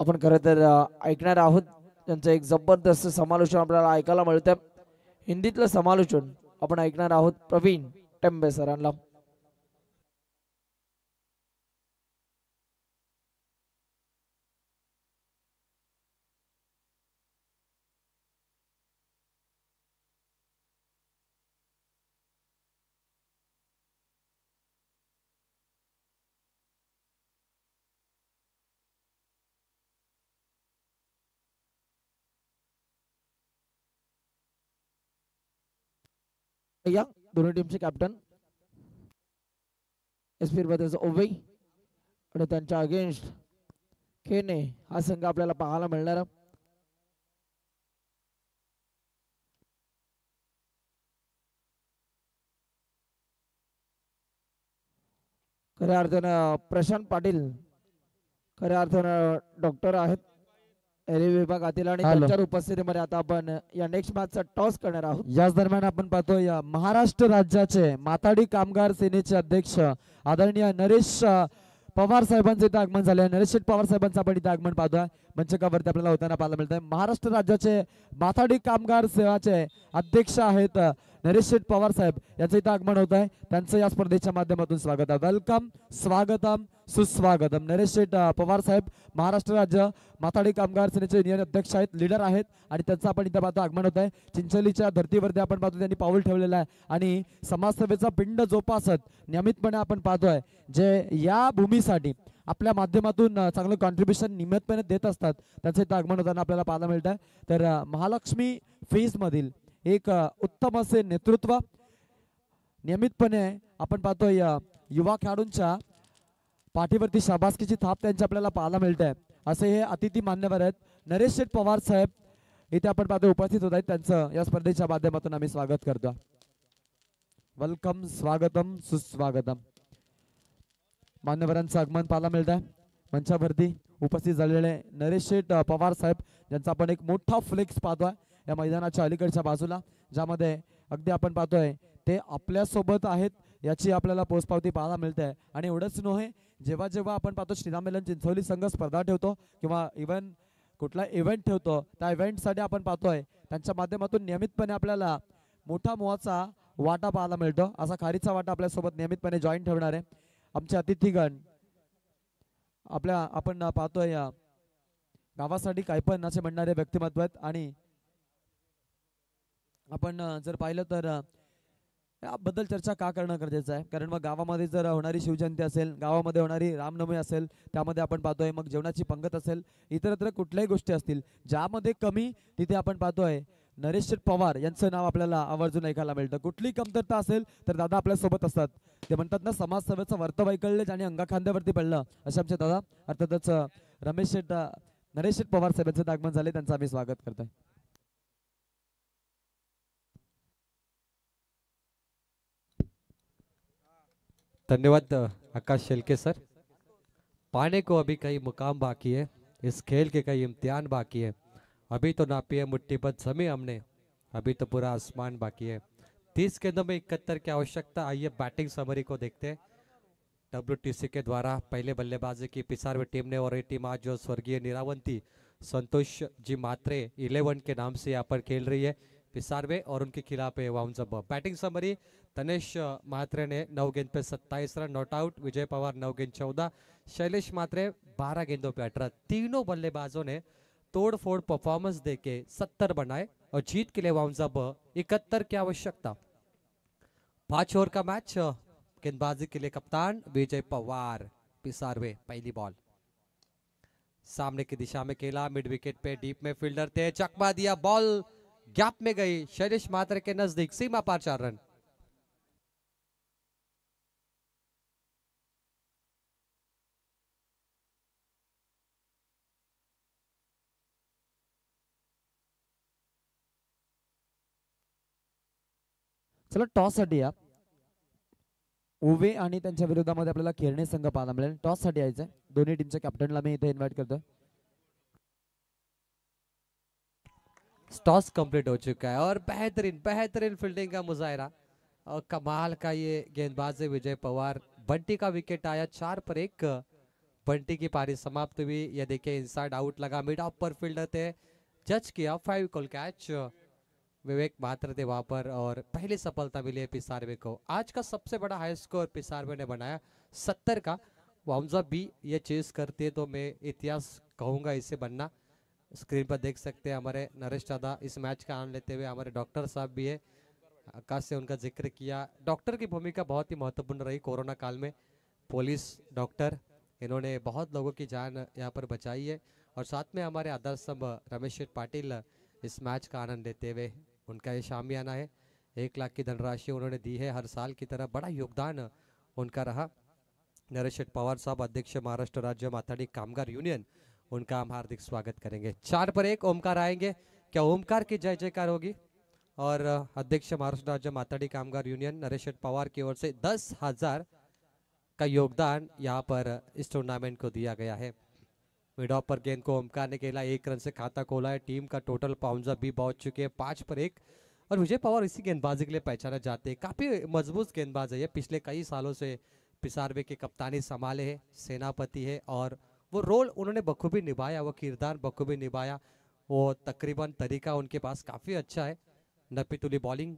[SPEAKER 3] आपण खरं तर ऐकणार आहोत त्यांचं एक जबरदस्त समालोचन आपल्याला ऐकायला मिळतं. हिंदीतलं समालोचन आपण ऐकणार आहोत प्रवीण टेंबे सरांना. या दोन्ही टीमचे कॅप्टन SP ब्रदर्स ओवे आणि त्यांच्या अगेन्स्ट खेने हा संघ आपल्याला पाहायला मिळणार. खऱ्या अर्थानं प्रशांत पाटील खऱ्या अर्थानं डॉक्टर आहेत विभागातील आणि त्यांच्या उपस्थितीमध्ये आता आपण या नेक्स्ट मॅचचा टॉस करणार आहोत.
[SPEAKER 1] याच दरम्यान आपण पाहतोय महाराष्ट्र राज्याचे माथाडी कामगार सेनेचे अध्यक्ष आदरणीय नरेश पवार साहेबांचे इथे आगमन झाले. नरेश पवार साहेबांचं आपण इथे आगमन पाहतोय. मंचकावरती आपल्याला होताना पाहायला मिळत आहे. महाराष्ट्र राज्याचे माथाडी कामगार सेवाचे अध्यक्ष आहेत नरेश पवार साहेब यांचं इथे आगमन होत आहे. त्यांचं या स्पर्धेच्या माध्यमातून स्वागत आहे. वेलकम, स्वागतम, सुस्वागतम. नरेश पवार साहेब महाराष्ट्र राज्य माथाडी कामगार सेनेचे युनियन अध्यक्ष आहेत, लीडर आहेत आणि त्यांचं आपण इथे पाहतो आगमन होत आहे. चिंचोलीच्या धर्तीवरती आपण पाहतो त्यांनी पाऊल ठेवलेलं आहे आणि समाजसेवेचा पिंड जोपासत नियमितपणे आपण पाहतोय जे या भूमीसाठी आपल्या माध्यमातून चांगलं कॉन्ट्रीब्युशन नियमितपणे देत असतात. त्यांचं इथं आगमन होताना आपल्याला पाहायला मिळत आहे. तर महालक्ष्मी फेज मधील एक उत्तम असे नेतृत्व नियमितपणे आपण पाहतोय युवा खेळाडूंच्या पाठीवरती शाबासकीची थाप त्यांची आपल्याला पाहायला मिळते. असे हे अतिथी मान्यवर आहेत. नरेश शेठ पवार साहेब इथे आपण पाहतो उपस्थित होत आहेत. त्यांचं या स्पर्धेच्या माध्यमातून आम्ही स्वागत करतो. वेलकम, स्वागतम, सुस्वागतम. मान्यवरांचं आगमन पाहायला मिळत आहे. मंचावरती उपस्थित झालेले नरेश शेठ पवार साहेब ज्यांचा आपण एक मोठा फ्लेक्स पाहतोय या मैदानाच्या अलीकडच्या बाजूला, ज्यामध्ये अगदी आपण पाहतोय ते आपल्या सोबत आहेत याची आपल्याला पोचपावती पाहायला मिळते. आणि एवढंच नव्हे, जेव्हा जेव्हा आपण पाहतो श्रीराम मिलन चिंचोली संघ स्पर्धा ठेवतो किंवा इव्हन कुठला इव्हेंट ठेवतो, त्या इव्हेंटसाठी आपण पाहतोय त्यांच्या माध्यमातून नियमितपणे आपल्याला मोठा मोहाचा वाटा पाहायला मिळतो. असा खारीचा वाटा आपल्यासोबत नियमितपणे जॉईन ठेवणार आहे. आमचे अतिथीगण आपण पाहतोय या गावासाठी काय पण असे म्हणणारे व्यक्तिमत्व आहेत. आणि आपण जर पाहिलं तर याबद्दल चर्चा का करणं गरजेचं आहे, कारण मग गावामध्ये जर होणारी शिवजयंती असेल, गावामध्ये होणारी रामनवमी असेल, त्यामध्ये आपण पाहतोय मग जेवणाची पंगत असेल, इतरत्र कुठल्याही गोष्टी असतील, ज्यामध्ये कमी तिथे आपण पाहतोय नरेश शेठ पवार यांचं नाव आपल्याला आवर्जून ऐकायला मिळतं. कुठलीही कमतरता असेल तर दादा आपल्या सोबत असतात. ते म्हणतात ना, समाजसेवेचं वर्तव ऐकले आणि अंगा खांद्यावरती पडलं, असे आमचे दादा अर्थातच नरेश शेठ पवार साहेबांचं आगमन झाले, त्यांचं आम्ही स्वागत करतोय.
[SPEAKER 4] धन्यवाद आकाश शेलके सर. पाने को अभी कई मुकाम बाकी है, इस खेल के कई इम्तिहान बाकी है. अभी तो नापी है मुट्ठी भर जमी हमने, अभी तो पूरा आसमान बाकी है. 30 गेंदों में 71 की आवश्यकता. आइए बैटिंग समरी को देखते हैं. WTC के द्वारा पहले बल्लेबाजी की पिसारवे टीम ने, और ये टीम आज जो स्वर्गीय निरावंती संतोष जी मात्रे 11 के नाम से यहाँ पर खेल रही है. पिसारवे और उनके खिलाफ है वाउंजब. बैटिंग समरी, तनेश मात्रे ने 9 गेंद पे 27 run not out. Vijay Pawar 9 गेंद 14. शैलेश मात्रे 12 गेंदों पे 18. तीनों बल्लेबाजों ने तोड़फोड़ परफॉर्मेंस देके 70 बनाए और जीत के लिए वाउंजब 71 की आवश्यकता. 5 ओवर का मैच. गेंदबाजी के लिए कप्तान विजय पवार. पिसारवे पहली बॉल सामने की दिशा में खेला, मिड विकेट पे डीप में फील्डर थे, चकमा दिया, बॉल गैप में गई, शैलेश मात्रे के नजदीक, सीमा पार 4 रन.
[SPEAKER 1] चला टॉस साठी या. उवे आणि त्यांच्या विरोधामध्ये आपल्याला खेळणे संघ पाहायला मिळेल. टॉस साठी यायचंय. दोन्ही टीमच्या कॅप्टनला मी इथे इन्व्हाइट करतोय.
[SPEAKER 4] टॉस कंप्लीट हो चुका है और बेहतरीन बेहतरीन फील्डिंग का मुजाहरा और कमाल का ये गेंदबाज है विजय पवार. बंटी का विकेट आया 4 पर 1. बंटी की पारी समाप्त हुई. ये देखिए इनसाइड आउट लगा, मिड ऑफ पर फील्डर थे, जज किया 5 कॉल कैच. विवेक मात्र थे वहां पर और पहली सफलता मिली है पिसारवे को. आज का सबसे बड़ा हाई स्कोर पिसारवे ने बनाया 70 का. वाउंजा भी ये चेस करते तो मैं इतिहास कहूंगा इसे बनना. स्क्रीन पर देख सकते हैं हमारे नरेश दादा इस मैच का आनंद लेते हुए. हमारे डॉक्टर साहब भी है, आकाश से उनका जिक्र किया. डॉक्टर की भूमिका बहुत ही महत्वपूर्ण रही कोरोना काल में. पुलिस डॉक्टर, इन्होंने बहुत लोगों की जान यहाँ पर बचाई है. और साथ में हमारे आदर्श स्तंभ रमेश शेठ पाटिल इस मैच का आनंद लेते हुए. उनका ये शामियाना है, 1 लाख की धनराशि उन्होंने दी है हर साल की तरह. बड़ा योगदान उनका रहा. नरेश शेठ पवार साहब अध्यक्ष महाराष्ट्र राज्य माथाडी कामगार यूनियन, उनका हम हार्दिक स्वागत करेंगे. 4 पर 1 ओमकार आएंगे. क्या ओमकार की जय जयकार होगी? और अध्यक्ष महाराष्ट्र राज्य माथाडी कामगार यूनियन नरेश शेठ पवार की ओर से 10,000 का योगदान यहाँ पर इस टूर्नामेंट को दिया गया है. मिड ऑफ पर गेंद को ओमकार ने खेला, 1 रन से खाता खोला है. टीम का टोटल पाउंजा भी पहुंच चुके हैं 5 पर 1. और विजय पवार इसी गेंदबाजी के लिए पहचाने जाते हैं. काफी मजबूत गेंदबाज है ये. पिछले कई सालों से पिसारवे की कप्तानी संभाले है, सेनापति है और वो रोल उन्होंने बखूबी निभाया, वो किरदार बखूबी निभाया. वो तकरीबन तरीका उनके पास काफी अच्छा है. नपीतुली बॉलिंग,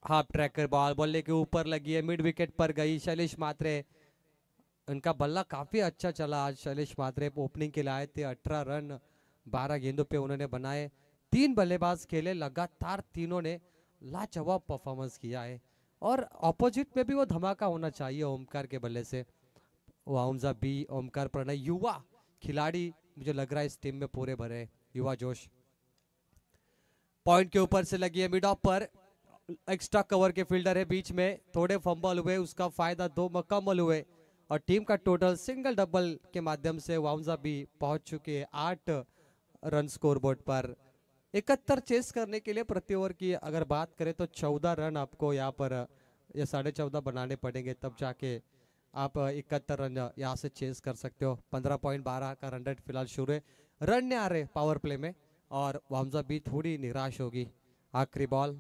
[SPEAKER 4] हाफ ट्रैकर बॉल बल्ले के ऊपर लगी है, मिड विकेट पर गई. शैलेश मात्रे, उनका बल्ला काफी अच्छा चला आज. शैलेश मात्रे ओपनिंग के लिए आए थे. 18 रन 12 गेंदों पे उन्होंने बनाए. 3 बल्लेबाज खेले, लगातार तीनों ने लाजवाब परफॉर्मेंस किया है. और ऑपोजिट में भी वो धमाका होना चाहिए ओमकार के बल्ले से. वाउंजा बी, ओमकार प्रणय, युवा खिलाड़ी मुझे लग रहा है इस टीम में पूरे भरे, युवा जोश. पॉइंट के ऊपर से लगी है, mid of per extra cover K fielder है बीच में, थोड़े फंबल हुए, उसका फायदा 2 मुकम्मल हुए. और टीम का टोटल सिंगल डबल के माध्यम से वाउंजा भी पहुंच चुके हैं 8 रन स्कोर बोर्ड पर। 71 चेस करने के लिए प्रति ओवर की अगर बात करें तो 14 रन आपको यहाँ पर या 14.5 बनाने पड़ेंगे, तब जाके आप 71 रन यहाँ से चेस कर सकते हो। 15.12 का रन रेट फिलहाल शुरू है, रन नहीं आ रहे पावर प्ले में और वाउंजा भी थोड़ी निराश होगी। आखिरी बॉल,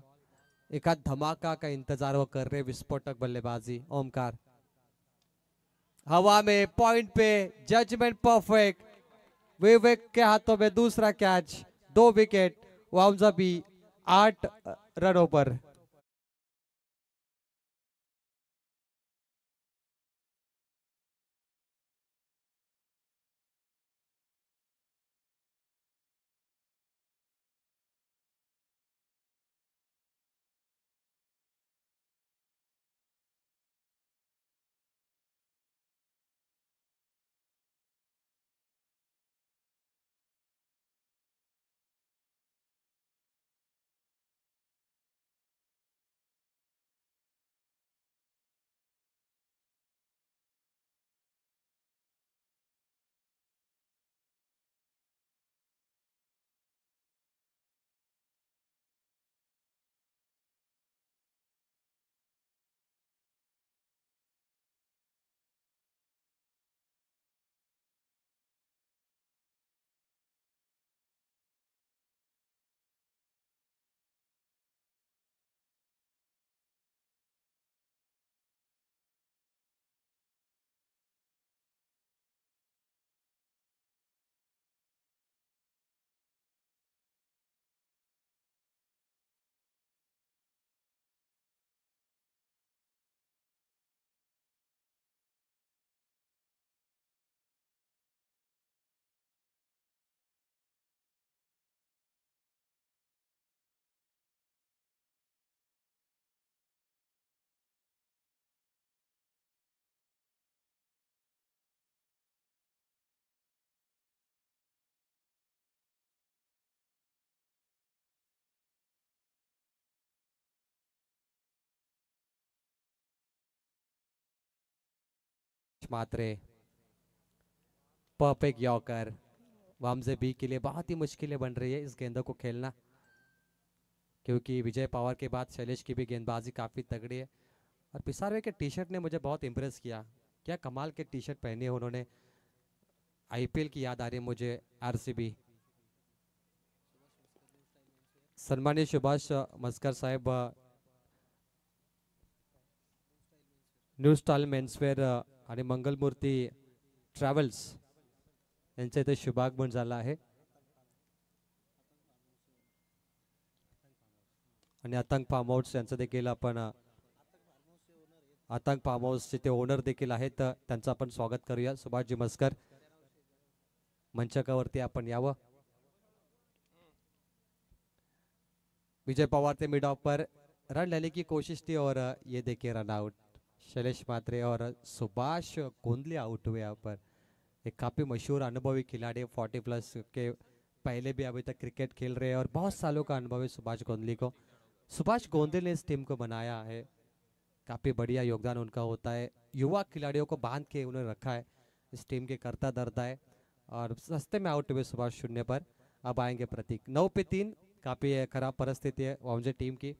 [SPEAKER 4] एक आध धमाका का इंतजार वो कर रहे, विस्फोटक बल्लेबाजी। ओमकार हवा में पॉइंट पे, जजमेंट परफेक्ट, विवेक के हाथों में दूसरा कैच, 2 विकेट, वाउंजा भी 8 रनों पर। मात्रे परफेक्ट यॉर्कर, वामजे बी के लिए बहुत ही मुश्किलें बन रही है इस गेंदों को खेलना, क्योंकि विजय पवार के बाद शैलेश की भी गेंदबाजी काफी तगड़ी है। और पिसारवे के टी शर्ट ने मुझे बहुत इंप्रेस किया, क्या कमाल के टी शर्ट पहने हैं उन्होंने। आईपीएल की याद आ रही है मुझे, आरसीबी। सन्मानित सुभाष मस्कर साहेब, न्यू स्टाईल मेन्सवेअर आणि मंगलमूर्ती ट्रॅव्हल्स यांच्या इथे शुभागमन झाला आहे आणि आतंक फार्म हाऊस यांचं देखील आपण आतंक फार्म हाऊसचे ते ओनर देखील आहेत, त्यांचं आपण स्वागत करूया। सुभाषजी मस्कर मंचकावरती आपण यावं। विजय पवार थे मिड ऑफ पर रन लेने की कोशिश थी और ये देखिए रन आउट। शैलेश मात्रे और सुभाष गोंदले आउट हुए यहाँ पर। एक काफ़ी मशहूर अनुभवी खिलाड़ी, 40+ के पहले भी अभी तक क्रिकेट खेल रहे हैं और बहुत सालों का अनुभव है सुभाष गोंदले को। सुभाष गोंदले ने इस टीम को बनाया है, काफ़ी बढ़िया योगदान उनका होता है। युवा खिलाड़ियों को बांध के उन्होंने रखा है, इस टीम के करता धरता है और सस्ते में आउट हुए सुभाष 0 पर। अब आएंगे प्रतीक। 9 पे 3, काफ़ी खराब परिस्थिति है वाउंजे टीम की,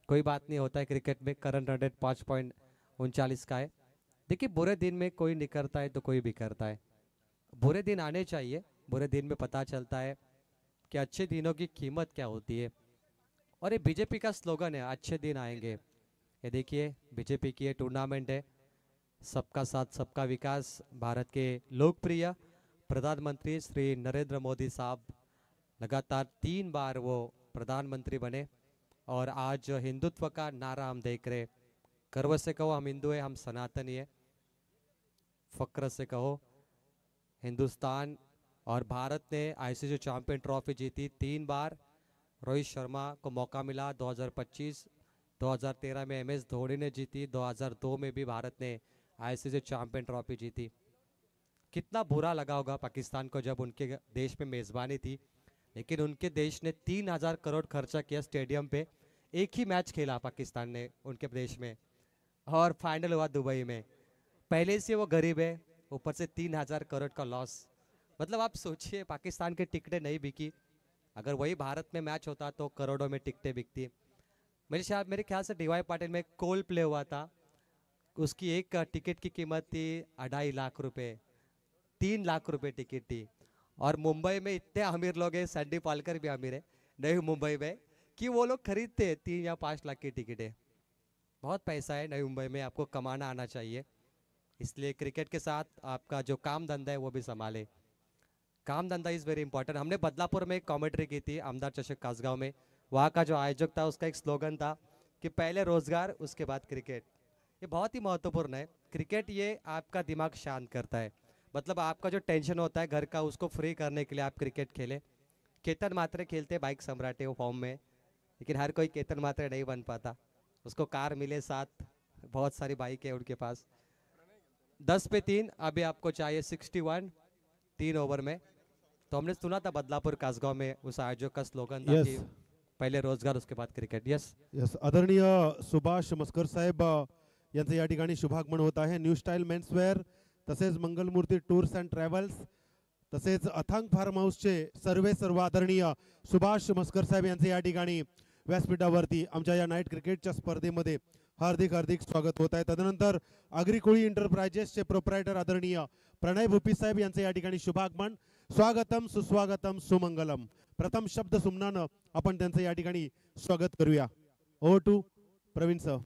[SPEAKER 4] कोई बात नहीं होता है क्रिकेट में। करंट रन रेट 5.39 का है। देखिए बुरे दिन में कोई नहीं करता है तो कोई भी करता है, बुरे दिन आने चाहिए, बुरे दिन में पता चलता है कि अच्छे दिनों की कीमत क्या होती है। और ये बीजेपी का स्लोगन है, अच्छे दिन आएंगे। ये देखिए बीजेपी की ये टूर्नामेंट है, सबका साथ सबका विकास। भारत के लोकप्रिय प्रधानमंत्री श्री नरेंद्र मोदी साहब लगातार 3 बार वो प्रधानमंत्री बने और आज हिंदुत्व का नारा हम देख रहे। गर्व से कहो हम हिंदू हैं, हम सनातनी है। फक्र से कहो हिंदुस्तान और भारत ने आईसीसी चैंपियन ट्रॉफी जीती 3 बार। रोहित शर्मा को मौका मिला 2025, 2013 में MS धोनी ने जीती, 2002 में भी भारत ने आईसीसी चैंपियन ट्रॉफी जीती। कितना बुरा लगा होगा पाकिस्तान को जब उनके देश में मेज़बानी थी, लेकिन उनके देश ने 3000 करोड़ खर्चा किया स्टेडियम पे। एक ही मैच खेला पाकिस्तान ने उनके देश में और फाइनल हुआ दुबई में। पहले से वो गरीब है, ऊपर से 3,000 करोड़ का लॉस। मतलब आप सोचिए, पाकिस्तान की टिकटें नहीं बिकी, अगर वही भारत में मैच होता तो करोड़ों में टिकटें बिकती। मेरे ख्याल से डीवाई पाटिल में कोल प्ले हुआ था, उसकी एक टिकट की कीमत थी 2.5 लाख रुपए, 3 लाख रुपए टिकट थी। और मुंबई में इतने अमीर लोग हैं, सैंडी पालकर भी अमीर है नई मुंबई में, कि वो लोग खरीदते 3 या 5 लाख की टिकटें। बहुत पैसा है नई मुंबई में, आपको कमाना आना चाहिए। इसलिए क्रिकेट के साथ आपका जो काम धंधा है वो भी संभाले। काम धंधा इज़ वेरी इंपॉर्टेंट। हमने बदलापुर में एक कॉमेंट्री की थी आमदार चषक कासगांव में, वहाँ का जो आयोजक था उसका एक स्लोगन था कि पहले रोजगार उसके बाद क्रिकेट। ये बहुत ही महत्वपूर्ण है। क्रिकेट ये आपका दिमाग शांत करता है, मतलब आपका जो टेंशन होता है घर का उसको फ्री करने के लिए आप क्रिकेट खेलें। केतन मात्रे खेलते बाइक सम्राट है वो फॉर्म में, लेकिन हर कोई केतन मात्रे नहीं बन पाता। उसको कार मिले, साथ बहुत सारी बाइक है उनके पास। 10 पे 3 अभी आपको चाहिए 61 3 ओवर में। तो हमने सुना था बदलापुर कासगांव में उस आयोजक का स्लोगन था कि पहले रोजगार उसके बाद क्रिकेट। यस
[SPEAKER 2] यस, आदरणीय सुभाष मस्कर साहेब यांचं या ठिकाणी शुभागमन होत आहे। न्यू स्टाईल मेन्सवेअर तसेच मंगलमूर्ती टूर्स अँड ट्रॅव्हल्स तसेच अथांग फार्म हाऊसचे सर्व आदरणीय सुभाष मस्कर साहेब यांचे या ठिकाणी व्यासपीठावरती आमच्या या नाईट क्रिकेटच्या स्पर्धेमध्ये हार्दिक हार्दिक स्वागत होत आहे। तदनंतर अग्रिकोळी एंटरप्राइजेसचे प्रोप्रायटर आदरणीय प्रणय भोपी साहेब यांचे या ठिकाणी शुभागमन। स्वागतम सुस्वागतम सुमंगलम। प्रथम शब्द सुमनानं आपण त्यांचं या ठिकाणी स्वागत करूया। Over to Praveen sir.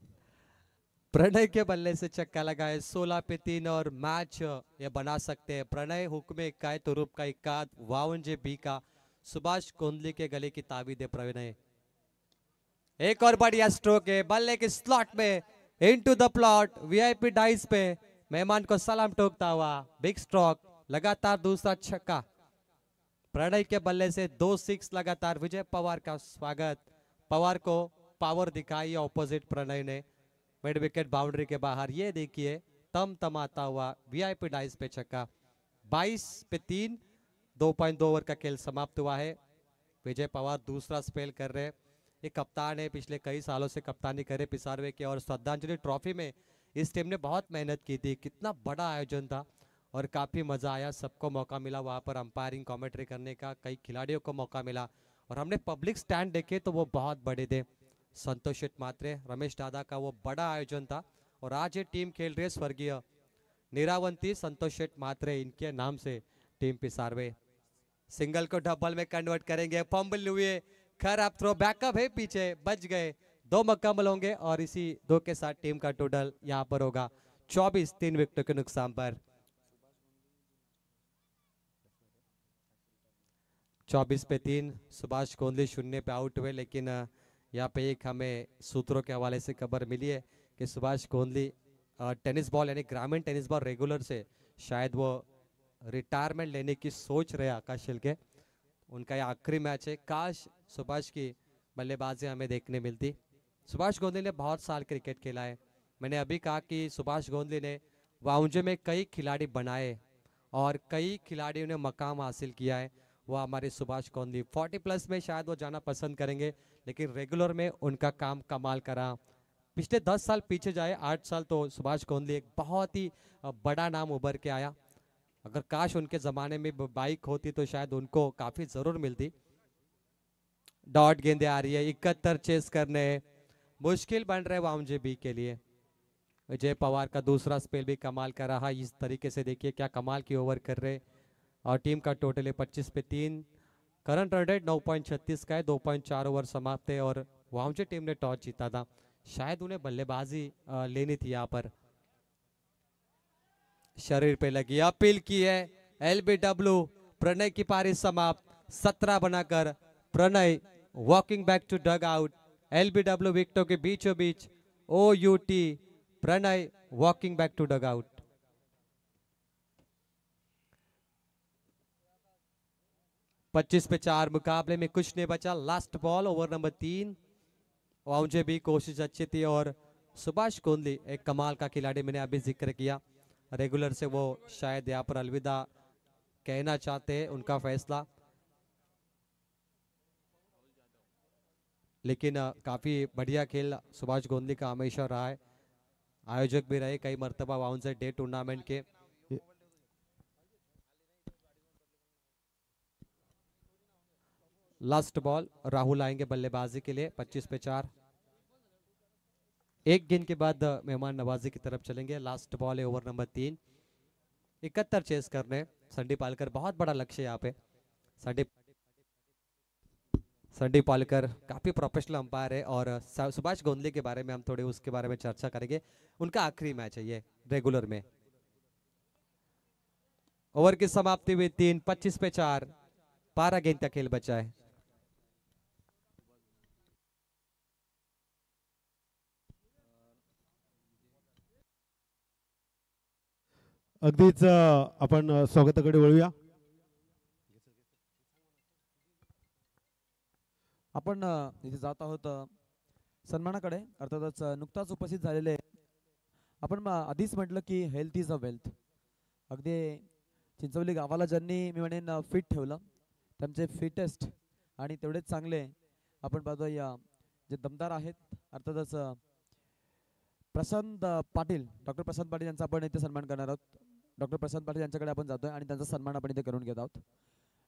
[SPEAKER 4] Pranay के बल्ले से चक्का लगा है 16 पे 3 और मैच ये बना सकते हैं। प्रणय हुक्म इक्का है, तुरुप का इक्का, वाउंजे बी का, सुभाष कोंडली के गले की ताबीद है प्रणय। एक और बढ़िया स्ट्रोक है बल्ले के स्लॉट में, into the plot, VIP dais पे मेहमान को सलाम ठोकता हुआ बिग स्ट्रोक, लगातार दूसरा छक्का। प्रणय के बल्ले से 2 6 लगातार। विजय पवार का स्वागत। पवार को पावर दिखाई ऑपोजिट प्रणय ने, मिड विकेट बाउंड्री के बाहर। ये देखिए तम तमाता हुआ वीआईपी डाइस पे छक्का। 22 पे 3, 2.2 ओवर का खेल समाप्त हुआ है। विजय पवार दूसरा स्पेल कर रहे हैं। ये कप्तान है, पिछले कई सालों से कप्तानी करे पिसारवे के, और श्रद्धांजलि ट्रॉफी में इस टीम ने बहुत मेहनत की थी। कितना बड़ा आयोजन था और काफ़ी मज़ा आया, सबको मौका मिला वहाँ पर अंपायरिंग कमेंट्री करने का, कई खिलाड़ियों को मौका मिला और हमने पब्लिक स्टैंड देखे तो वो बहुत बड़े थे। संतोष शेट मात्रे, रमेश दादा का वो बड़ा आयोजन था। और आज ये टीम खेल रही है स्वर्गीय नीरावंती संतोष शेट मात्रे, इनके नाम से टीम पिसारवे। सिंगल को डबल में कन्वर्ट करेंगे, फंबल हुए, खराब थ्रो, बैकअप है पीछे, बच गए। 2 मुकम्मल होंगे और इसी 2 के साथ टीम का टोटल यहाँ पर होगा 24, 3 विकेटों के नुकसान पर। 24 पे 3 सुभाष कोंडली 0 पे आउट हुए, लेकिन यहाँ पे एक हमें सूत्रों के हवाले से खबर मिली है कि सुभाष कोंडली टेनिस बॉल यानी ग्रामीण टेनिस बॉल रेगुलर से शायद वो रिटायरमेंट लेने की सोच रहे आकाश शिल्के। उनका ये आखिरी मैच है। काश सुभाष की बल्लेबाजी हमें देखने मिलती। सुभाष गोंदली ने बहुत साल क्रिकेट खेला है। मैंने अभी कहा कि सुभाष गोंदली ने वाउंजे में कई खिलाड़ी बनाए और कई खिलाड़ियों ने मकाम हासिल किया है। वो हमारे सुभाष कोंडली 40+ में शायद वो जाना पसंद करेंगे, लेकिन रेगुलर में उनका काम कमाल करा। पिछले 10 साल पीछे जाए, 8 साल तो सुभाष कोंडली एक बहुत ही बड़ा नाम उभर के आया। अगर काश उनके ज़माने में बाइक होती तो शायद उनको काफ़ी ज़रूर मिलती। डॉट गेंदे आ रही है, 71 चेस करने मुश्किल बन रहे वाउंजे बी के लिए। विजय पवार का दूसरा स्पेल भी कमाल कर रहा। इस तरीके से देखिए क्या कमाल की ओवर कर रहे। और टीम का टोटल है 25 पे 3। करंट रन रेट 9.36 का है। 2.4 ओवर समाप्त है और वाउंजे टीम ने टॉस जीता था। शायद उन्हें बल्लेबाजी लेनी थी। यहाँ पर शरीर पे लगी, अपील की है एलबीडब्ल्यू। प्रणय की पारी समाप्त, 17 बनाकर Pranay walking back to dugout. LBW विकेटों के बीचों बीच OUT Pranay walking back to dugout. पच्चीस पे 4 मुकाबले में कुछ नहीं बचा। Last ball over number 3। वाउंजे भी कोशिश अच्छी थी और सुभाष कोंडली एक कमाल का खिलाड़ी, मैंने अभी जिक्र किया। रेगुलर से वो शायद यहाँ पर अलविदा कहना चाहते हैं, उनका फैसला। लेकिन काफ़ी बढ़िया खेल सुभाष कोंडली का हमेशा रहा है। आयोजक भी रहे कई मर्तबा वाउंसर डे टूर्नामेंट के। लास्ट बॉल, राहुल आएंगे बल्लेबाजी के लिए 25 पे 4। एक गेंद के बाद मेहमान नवाजी की तरफ चलेंगे। लास्ट बॉल है ओवर नंबर 3। 71 चेस करने संदीप पालकर, बहुत बड़ा लक्ष्य यहाँ पे। संदीप पालकर काफी प्रोफेशनल अंपायर है और सुभाष गोंदले के बारे में हम थोड़े उसके बारे में चर्चा करेंगे। उनका आखिरी मैच है ये रेगुलर में। ओवर की समाप्ति हुई 3, 25 पे 4। 12 गेंद का खेल बचा है।
[SPEAKER 2] अगदीच आपण स्वागताकडे वळूया.
[SPEAKER 1] आपण इथे जात आहोत सन्मानाकडे. अर्थातच नुकताच उपस्थित झालेले आपण आधीच म्हटलं की हेल्थ इज अ वेल्थ. अगदी चिंचवली गावाला ज्यांनी मी म्हणेन फिट ठेवलं त्यांचे फिटेस्ट आणि तेवढेच चांगले आपण पाहतो या जे दमदार आहेत. अर्थातच प्रशांत पाटील, डॉक्टर प्रशांत पाटील यांचा आपण इथे सन्मान करणार आहोत. डॉक्टर प्रशांत पाटील यांच्याकडे आपण जातोय आणि त्यांचा सन्मान आपण इथे करून घेत आहोत.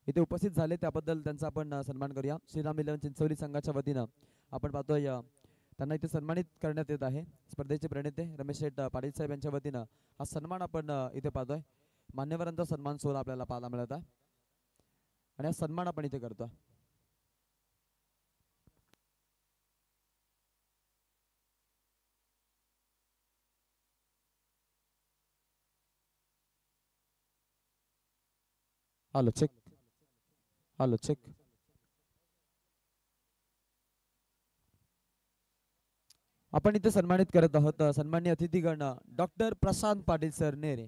[SPEAKER 1] इथे उपस्थित झाले त्याबद्दल त्यांचा आपण सन्मान करूया. श्रीराम इलेव्हन चिंचवली संघाच्या वतीनं आपण पाहतोय त्यांना इथे सन्मानित करण्यात येत आहे. स्पर्धेचे प्रणेते रमेश शेठ पाटील साहेब यांच्या वतीनं हा सन्मान आपण इथे पाहतोय. मान्यवरांचा सन्मान सोहळा आपल्याला पाहायला मिळत आहे आणि हा सन्मान आपण इथे करतोय. Hello check, hello check. आपण इथे सन्मानित करत आहोत सन्माननीय अतिथीगण डॉक्टर प्रशांत पाटील सर नेरे,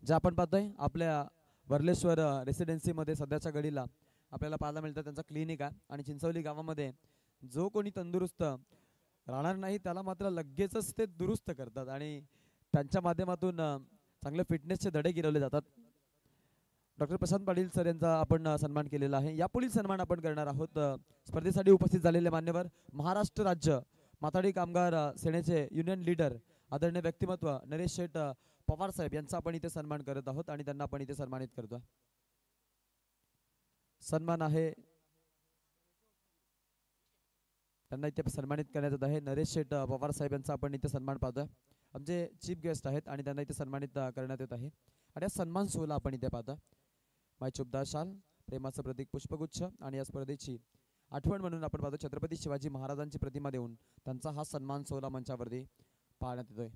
[SPEAKER 1] जे आपण पाहतोय आपल्या वर्लेश्वर रेसिडेन्सी मध्ये सध्याच्या घडीला आपल्याला पाहायला मिळतं. त्यांचा क्लिनिक आहे आणि चिंचवली गावामध्ये जो कोणी तंदुरुस्त राहणार नाही त्याला मात्र लगेचच ते दुरुस्त करतात आणि त्यांच्या माध्यमातून चांगले फिटनेसचे धडे गिरवले जातात. डॉक्टर प्रशांत पाटील सर यांचा आपण सन्मान केलेला आहे. यापुढील सन्मान आपण करणार आहोत स्पर्धेसाठी उपस्थित झालेले मान्यवर महाराष्ट्र राज्य माथाडी कामगार सेनेचे युनियन लीडर आदरणीय व्यक्तिमत्व नरेश शेठ पवार साहेब यांचा आपण इथे सन्मान करत आहोत आणि त्यांना आपण इथे सन्मानित करतो. सन्मान आहे त्यांना इथे सन्मानित करण्यात येत आहे. नरेश शेठ पवार साहेब यांचा आपण इथे सन्मान पाहतोय. आमचे चीफ गेस्ट आहेत आणि त्यांना इथे सन्मानित करण्यात येत आहे आणि सन्मान सोहळा आपण इथे पाहतोय. मायचुबदार शाल, प्रेमाचं प्रतीक पुष्पगुच्छ आणि या स्पर्धेची आठवण म्हणून आपण पाहतो छत्रपती शिवाजी महाराजांची प्रतिमा देऊन त्यांचा हा सन्मान सोहळा मंचावरती पाहण्यात येतोय.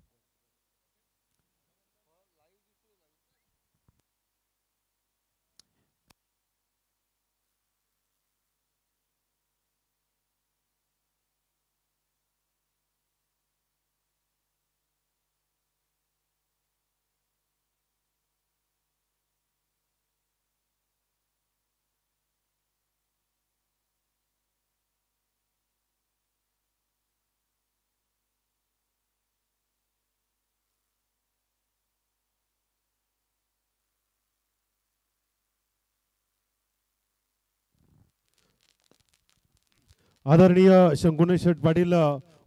[SPEAKER 2] आदरणीय शंकुने शेठ पाटील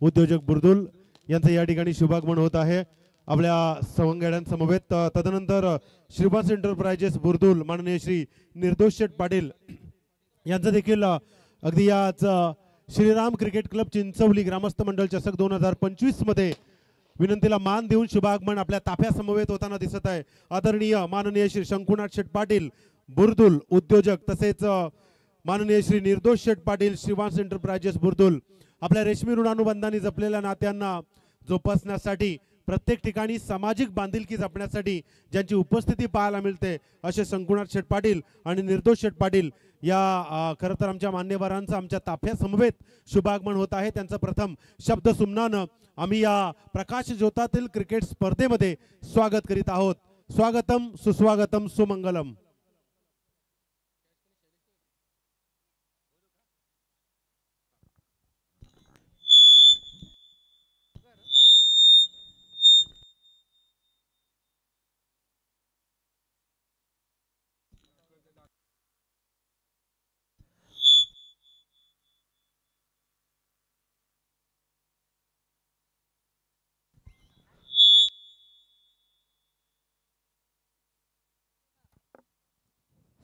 [SPEAKER 2] उद्योजक बुर्दुल यांचं या ठिकाणी शुभागमन होत आहे आपल्या सवंगड्यांसमवेत. तदनंतर श्रीवास एंटरप्राइजेस बुर्दुल माननीय श्री निर्दोष शेठ पाटील यांचं देखील अगदी याच श्रीराम क्रिकेट क्लब चिंचवली ग्रामस्थ मंडळ चषक 2025 मध्ये विनंतीला मान देऊन शुभागमन आपल्या ताफ्या समवेत होताना दिसत आहे. आदरणीय माननीय श्री शंकुनाथ शेठ पाटील बुर्दुल उद्योजक तसेच माननीय श्री निर्दोष शेठ पाटील श्रीवास एंटरप्राइजेस बुर्दुल आपल्या रेशमी ऋणानुबंधांनी जपलेल्या नात्यांना जोपासण्यासाठी प्रत्येक ठिकाणी सामाजिक बांधिलकी जपण्यासाठी ज्यांची उपस्थिती पाहायला मिळते असे शंकुनाथ शेठ पाटील आणि निर्दोष शेठ पाटील या खरं तर आमच्या मान्यवरांचा आमच्या ताफ्या समवेत शुभागमन होत आहे. त्यांचं प्रथम शब्द सुमनानं आम्ही या प्रकाश ज्योतातील क्रिकेट स्पर्धेमध्ये स्वागत करीत आहोत. स्वागतम सुस्वागतम सुमंगलम.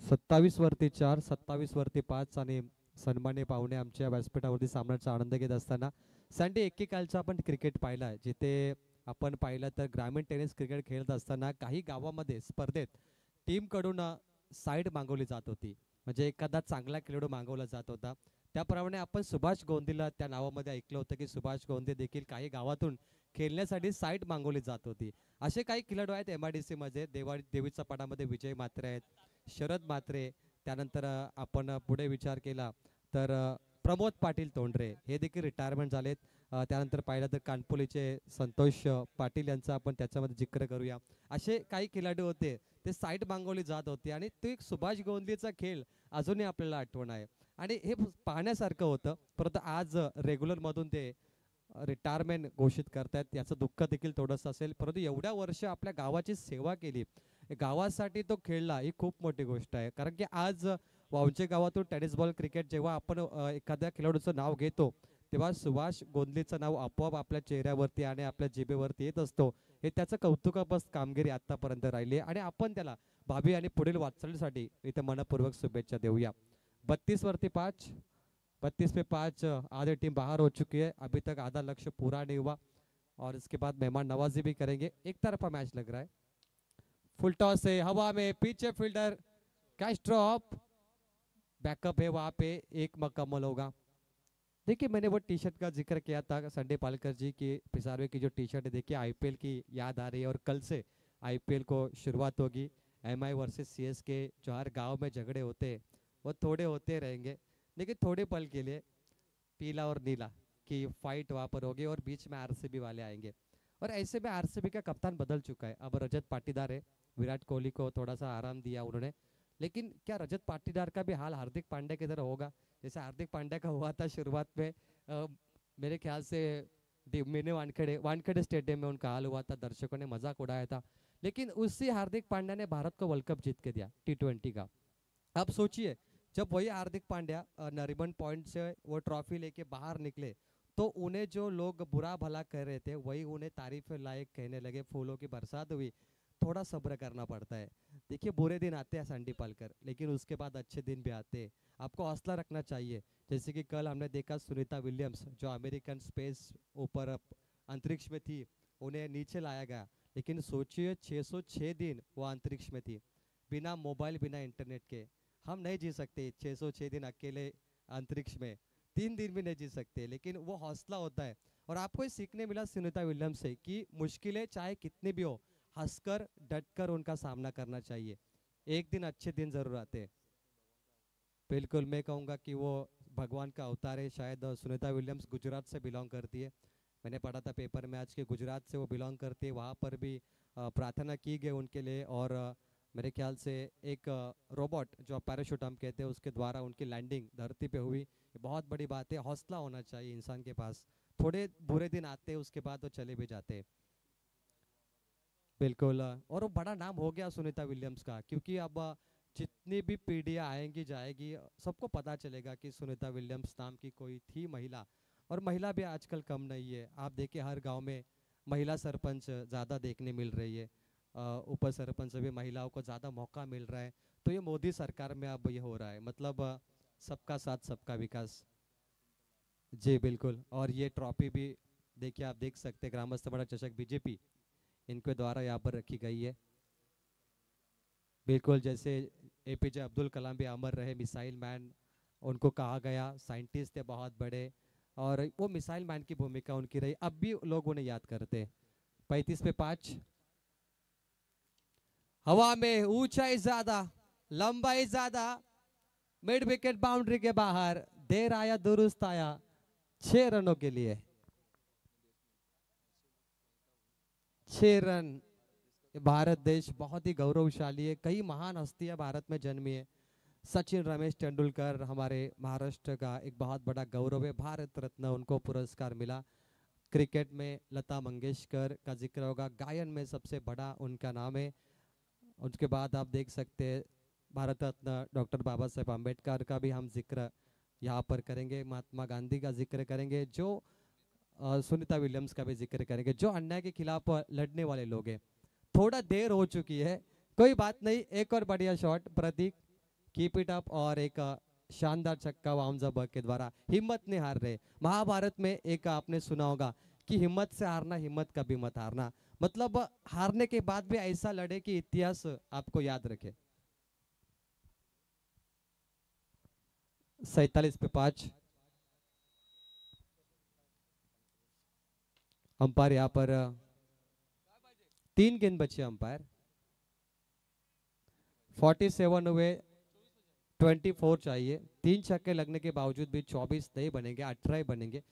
[SPEAKER 4] 27 वरती 4, 27 वरती 5 आणि सन्मान्य पाहुणे आमच्या व्यासपीठावरती सामन्याचा आनंद घेत असताना सँडी एकेकालचा आपण क्रिकेट पाहिला जिथे आपण पाहिलं तर ग्रामीण टेनिस क्रिकेट खेळत असताना काही गावामध्ये स्पर्धेत टीमकडून साईड मागवली जात होती, म्हणजे एखादा चांगला खेळाडू मागवला जात होता. त्याप्रमाणे आपण सुभाष गोंदीला त्या नावामध्ये ऐकलं होतं की सुभाष गोंदे देखील काही गावातून खेळण्यासाठी साईड मागवली जात होती. असे काही खेळाडू आहेत MIDC मध्ये. देवीचा पाडामध्ये विजय म्हात्रे आहेत, शरद म्हात्रे. त्यानंतर आपण पुढे विचार केला तर प्रमोद पाटील तोंडरे हे देखील रिटायरमेंट झालेत. त्यानंतर पाहिलं तर कानपोलीचे संतोष पाटील यांचा आपण त्याच्यामध्ये जिक्र करूया. असे काही खेळाडू होते ते साईड मागवली जात होते आणि तो एक सुभाष गोंदीचा खेळ अजूनही आपल्याला आठवण आहे आणि हे पाहण्यासारखं होतं. परंतु आज रेग्युलर मधून ते रिटायरमेंट घोषित करतायत, याचं दुःख देखील थोडंसं असेल. परंतु एवढ्या वर्ष आपल्या गावाची सेवा केली, गावासाठी तो खेळला, ही खूप मोठी गोष्ट आहे. कारण की आज वावचे गावातून टेनिस बॉल क्रिकेट जेव्हा आपण एखाद्या खेळाडूचं नाव घेतो तेव्हा सुभाष गोंदलीचं नाव आपोआप आपल्या चेहऱ्यावरती आणि आपल्या जिभेवरती येत असतो. हे त्याचं कौतुकास्पद कामगिरी आतापर्यंत राहिली आणि आपण त्याला भावी आणि पुढील वाटचालीसाठी इथे मनपूर्वक शुभेच्छा देऊया. 32 वरती 5, 32 पे 5 आधी टीम बाहर हो चुकी है, अभी तक आधा लक्ष्य पूरा नहीं हुआ और इसके बाद मेहमान नवाजी भी करेंगे. एक तरफा मैच लग रहा है. फुल टॉस है हवा में, पीछे फील्डर कैच ड्रॉप, बैकअप है वहां पे, एक मुकम्मल होगा. देखिए मैंने वो टी शर्ट का जिक्र किया था संडे पालकर जी की, पिसारवे की जो टी शर्ट है, देखिए IPL की याद आ रही है और कल से IPL को शुरुआत होगी. MI वर्सेस CSK, जो हर गांव में झगड़े होते हैं वो थोड़े होते रहेंगे, लेकिन थोड़े पल के लिए पीला और नीला की फाइट वहाँ पर होगी और बीच में RCB वाले आएंगे. और ऐसे में RCB का कप्तान बदल चुका है, अब रजत पाटीदार है. विराट कोहली को थोड़ा सा आराम दिया उन्होंने, लेकिन क्या रजत पाटीदार का भी हाल हार्दिक पांड्या की तरह होगा जैसे हार्दिक पांड्या का हुआ था शुरुआत में? मेरे ख्याल से मिनी वानखेड़े स्टेडियम में उनका हाल हुआ था, दर्शकों ने मजाक उड़ाया था. लेकिन उसी हार्दिक पांड्या ने भारत को वर्ल्ड कप जीत के दिया T20 का. अब सोचिए जब वही हार्दिक पांड्या नरीमन पॉइंट से वो ट्रॉफी लेके बाहर निकले तो उन्हें जो लोग बुरा भला कह रहे थे वही उन्हें तारीफ लायक कहने लगे, फूलों की बरसात हुई. थोड़ा सब्र करना पड़ता है. देखिए बुरे दिन आते हैं संडी पालकर, लेकिन उसके बाद अच्छे दिन भी आते हैं. आपको हौसला रखना चाहिए. जैसे कि कल हमने देखा सुनीता विलियम्स जो अमेरिकन स्पेस ऊपर अंतरिक्ष में थी, उन्हें नीचे लाया गया, लेकिन सोचिए 606 दिन वो अंतरिक्ष में थी बिना मोबाइल बिना इंटरनेट के. हम नहीं जी सकते 606 दिन अकेले अंतरिक्ष में, 3 दिन भी नहीं जी सकते, लेकिन वो हौसला होता है. और आपको ये सीखने मिला सुनीता विलियम्स से कि मुश्किलें चाहे कितनी भी हो, हंसकर डटकर उनका सामना करना चाहिए. एक दिन अच्छे दिन जरूर आते हैं. बिल्कुल मैं कहूँगा कि वो भगवान का अवतार है. शायद सुनीता विलियम्स गुजरात से बिलोंग करती है, मैंने पढ़ा था पेपर में आज के, गुजरात से वो बिलोंग करती है. वहाँ पर भी प्रार्थना की गई उनके लिए और मेरे ख्याल से एक रोबोट जो पैराशूट हम कहते हैं उसके द्वारा उनकी लैंडिंग धरती पे हुई. ये बहुत बड़ी बात है. हौसला होना चाहिए इंसान के पास. थोड़े बुरे दिन आते हैं उसके बाद वो चले भी जाते हैं. बिल्कुल. और वो बड़ा नाम हो गया सुनीता विलियम्स का, क्योंकि अब जितनी भी पीढ़ियाँ आएंगी जाएगी सबको पता चलेगा कि सुनीता विलियम्स नाम की कोई थी महिला. और महिला भी आजकल कम नहीं है. आप देखिए हर गांव में महिला सरपंच ज़्यादा देखने मिल रही है, उप सरपंच भी महिलाओं को ज़्यादा मौका मिल रहा है. तो ये मोदी सरकार में अब ये हो रहा है, मतलब सबका साथ सबका विकास. जी बिल्कुल. और ये ट्रॉफी भी देखिए आप देख सकते हैं, ग्रामस्थ बड़ा चषक BJP इनके द्वारा यहाँ पर रखी गई है. बिल्कुल जैसे APJ अब्दुल कलाम भी अमर रहे, मिसाइल मैन उनको कहा गया, साइंटिस्ट थे बहुत बड़े और वो मिसाइल मैन की भूमिका उनकी रही, अब भी लोग उन्हें याद करते हैं. 35 पे 5, हवा में, ऊंचाई ज्यादा, लंबाई ज्यादा, मिड विकेट बाउंड्री के बाहर, देर आया दुरुस्त आया, 6 रनों के लिए 6 रन. भारत देश बहुत ही गौरवशाली है. कई महान हस्तियां भारत में जन्मी है. सचिन रमेश तेंदुलकर हमारे महाराष्ट्र का एक बहुत बड़ा गौरव है, भारत रत्न उनको पुरस्कार मिला. क्रिकेट में लता मंगेशकर का जिक्र होगा, गायन में सबसे बड़ा उनका नाम है. उसके बाद आप देख सकते हैं भारत रत्न डॉक्टर बाबा साहेब अम्बेडकर का भी हम जिक्र यहाँ पर करेंगे, महात्मा गांधी का जिक्र करेंगे, जो सुनीता विलियम्स का भी जिक्र करेंगे, जो अन्याय के खिलाफ लड़ने वाले लोग हैं. थोड़ा देर हो चुकी है, कोई बात नहीं. एक और बढ़िया shot Pratik, keep it up और एक शानदार छक्का वामजा बग के द्वारा। हिम्मत नहीं हार रहे। महाभारत में एक आपने सुना होगा कि हिम्मत से हारना, हिम्मत कभी मत हारना। मतलब हारने के बाद भी ऐसा लड़े कि इतिहास आपको याद रखे। 47 पे 5। अंपायर यहाँ पर 3 गेंद बचे। अंपायर 47 हुए, 24 चाहिए। 3 छक्के लगने के बावजूद भी 24 नहीं बनेंगे, 18 बनेंगे।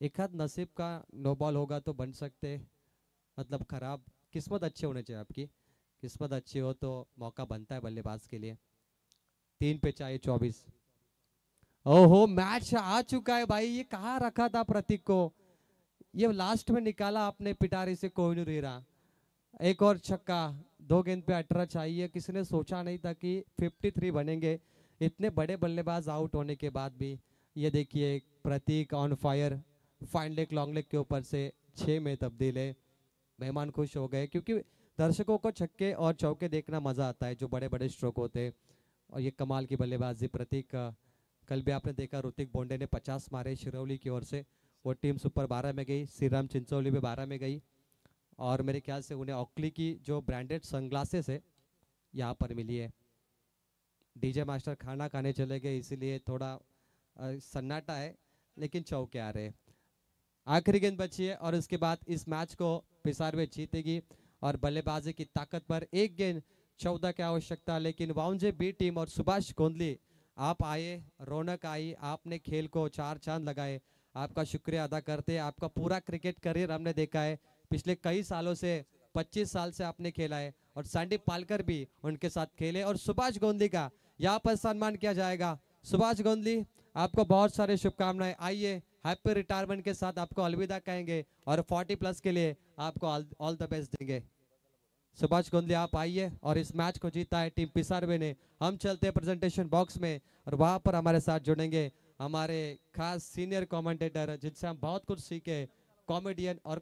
[SPEAKER 4] एक हाथ नसीब का नो बॉल होगा तो बन सकते, मतलब खराब किस्मत अच्छी होनी चाहिए आपकी। किस्मत अच्छी हो तो मौका बनता है बल्लेबाज के लिए। 3 पे चाहिए 24। ओहो, मैच आ चुका है भाई। ये कहाँ रखा था प्रतीक को, ये लास्ट में निकाला आपने पिटारी से कोहिनूर हीरा। एक और छक्का। 2 गेंद पे 18 चाहिए। किसी ने सोचा नहीं था कि 53 बनेंगे इतने बड़े बल्लेबाज आउट होने के बाद भी। ये देखिए Prateek on fire, fine leg long leg के ऊपर से 6 में तब्दील है। मेहमान खुश हो गए क्योंकि दर्शकों को छक्के और चौके देखना मजा आता है जो बड़े बड़े स्ट्रोक होते हैं। और ये कमाल की बल्लेबाजी प्रतीक का। कल भी आपने देखा ऋतिक बोंडे ने 50 मारे शिरौली की ओर से। वो टीम सुपर 12 में गई, श्री राम चिंचोली भी 12 में गई। और मेरे ख्याल से उन्हें ऑकली की जो ब्रांडेड सनग्लासेस है यहाँ पर मिली है। डीजे मास्टर खाना खाने चले गए इसीलिए थोड़ा सन्नाटा है, लेकिन चौके आ रहे हैं। आखिरी गेंद बची है और उसके बाद इस मैच को पिसारवे जीतेगी। और बल्लेबाजी की ताकत पर 1 गेंद 14 की आवश्यकता। लेकिन वाउंजे बी टीम और सुभाष गोंदली आप आए, रौनक आई, आपने खेल को 4 चांद लगाए। आपका शुक्रिया अदा करते हैं। आपका पूरा क्रिकेट करियर हमने देखा है, पिछले कई सालों से 25 साल से आपने खेला है। और सैंडी पालकर भी उनके साथ खेले। और सुभाष गोंदली का यहाँ पर सम्मान किया जाएगा। सुभाष गोंदली आपको बहुत सारे शुभकामनाएं। आइए, हैप्पी रिटायरमेंट के साथ आपको अलविदा कहेंगे और 40+ के लिए आपको ऑल द बेस्ट देंगे। सुभाष गोंदली आप आइए। और इस मैच को जीता है टीम पिसारवे ने। हम चलते हैं प्रेजेंटेशन बॉक्स में और वहां पर हमारे साथ जुड़ेंगे हमारे खास सीनियर कमेंटेटर जिनसे हम बहुत कुछ सीखे, कॉमेडियन और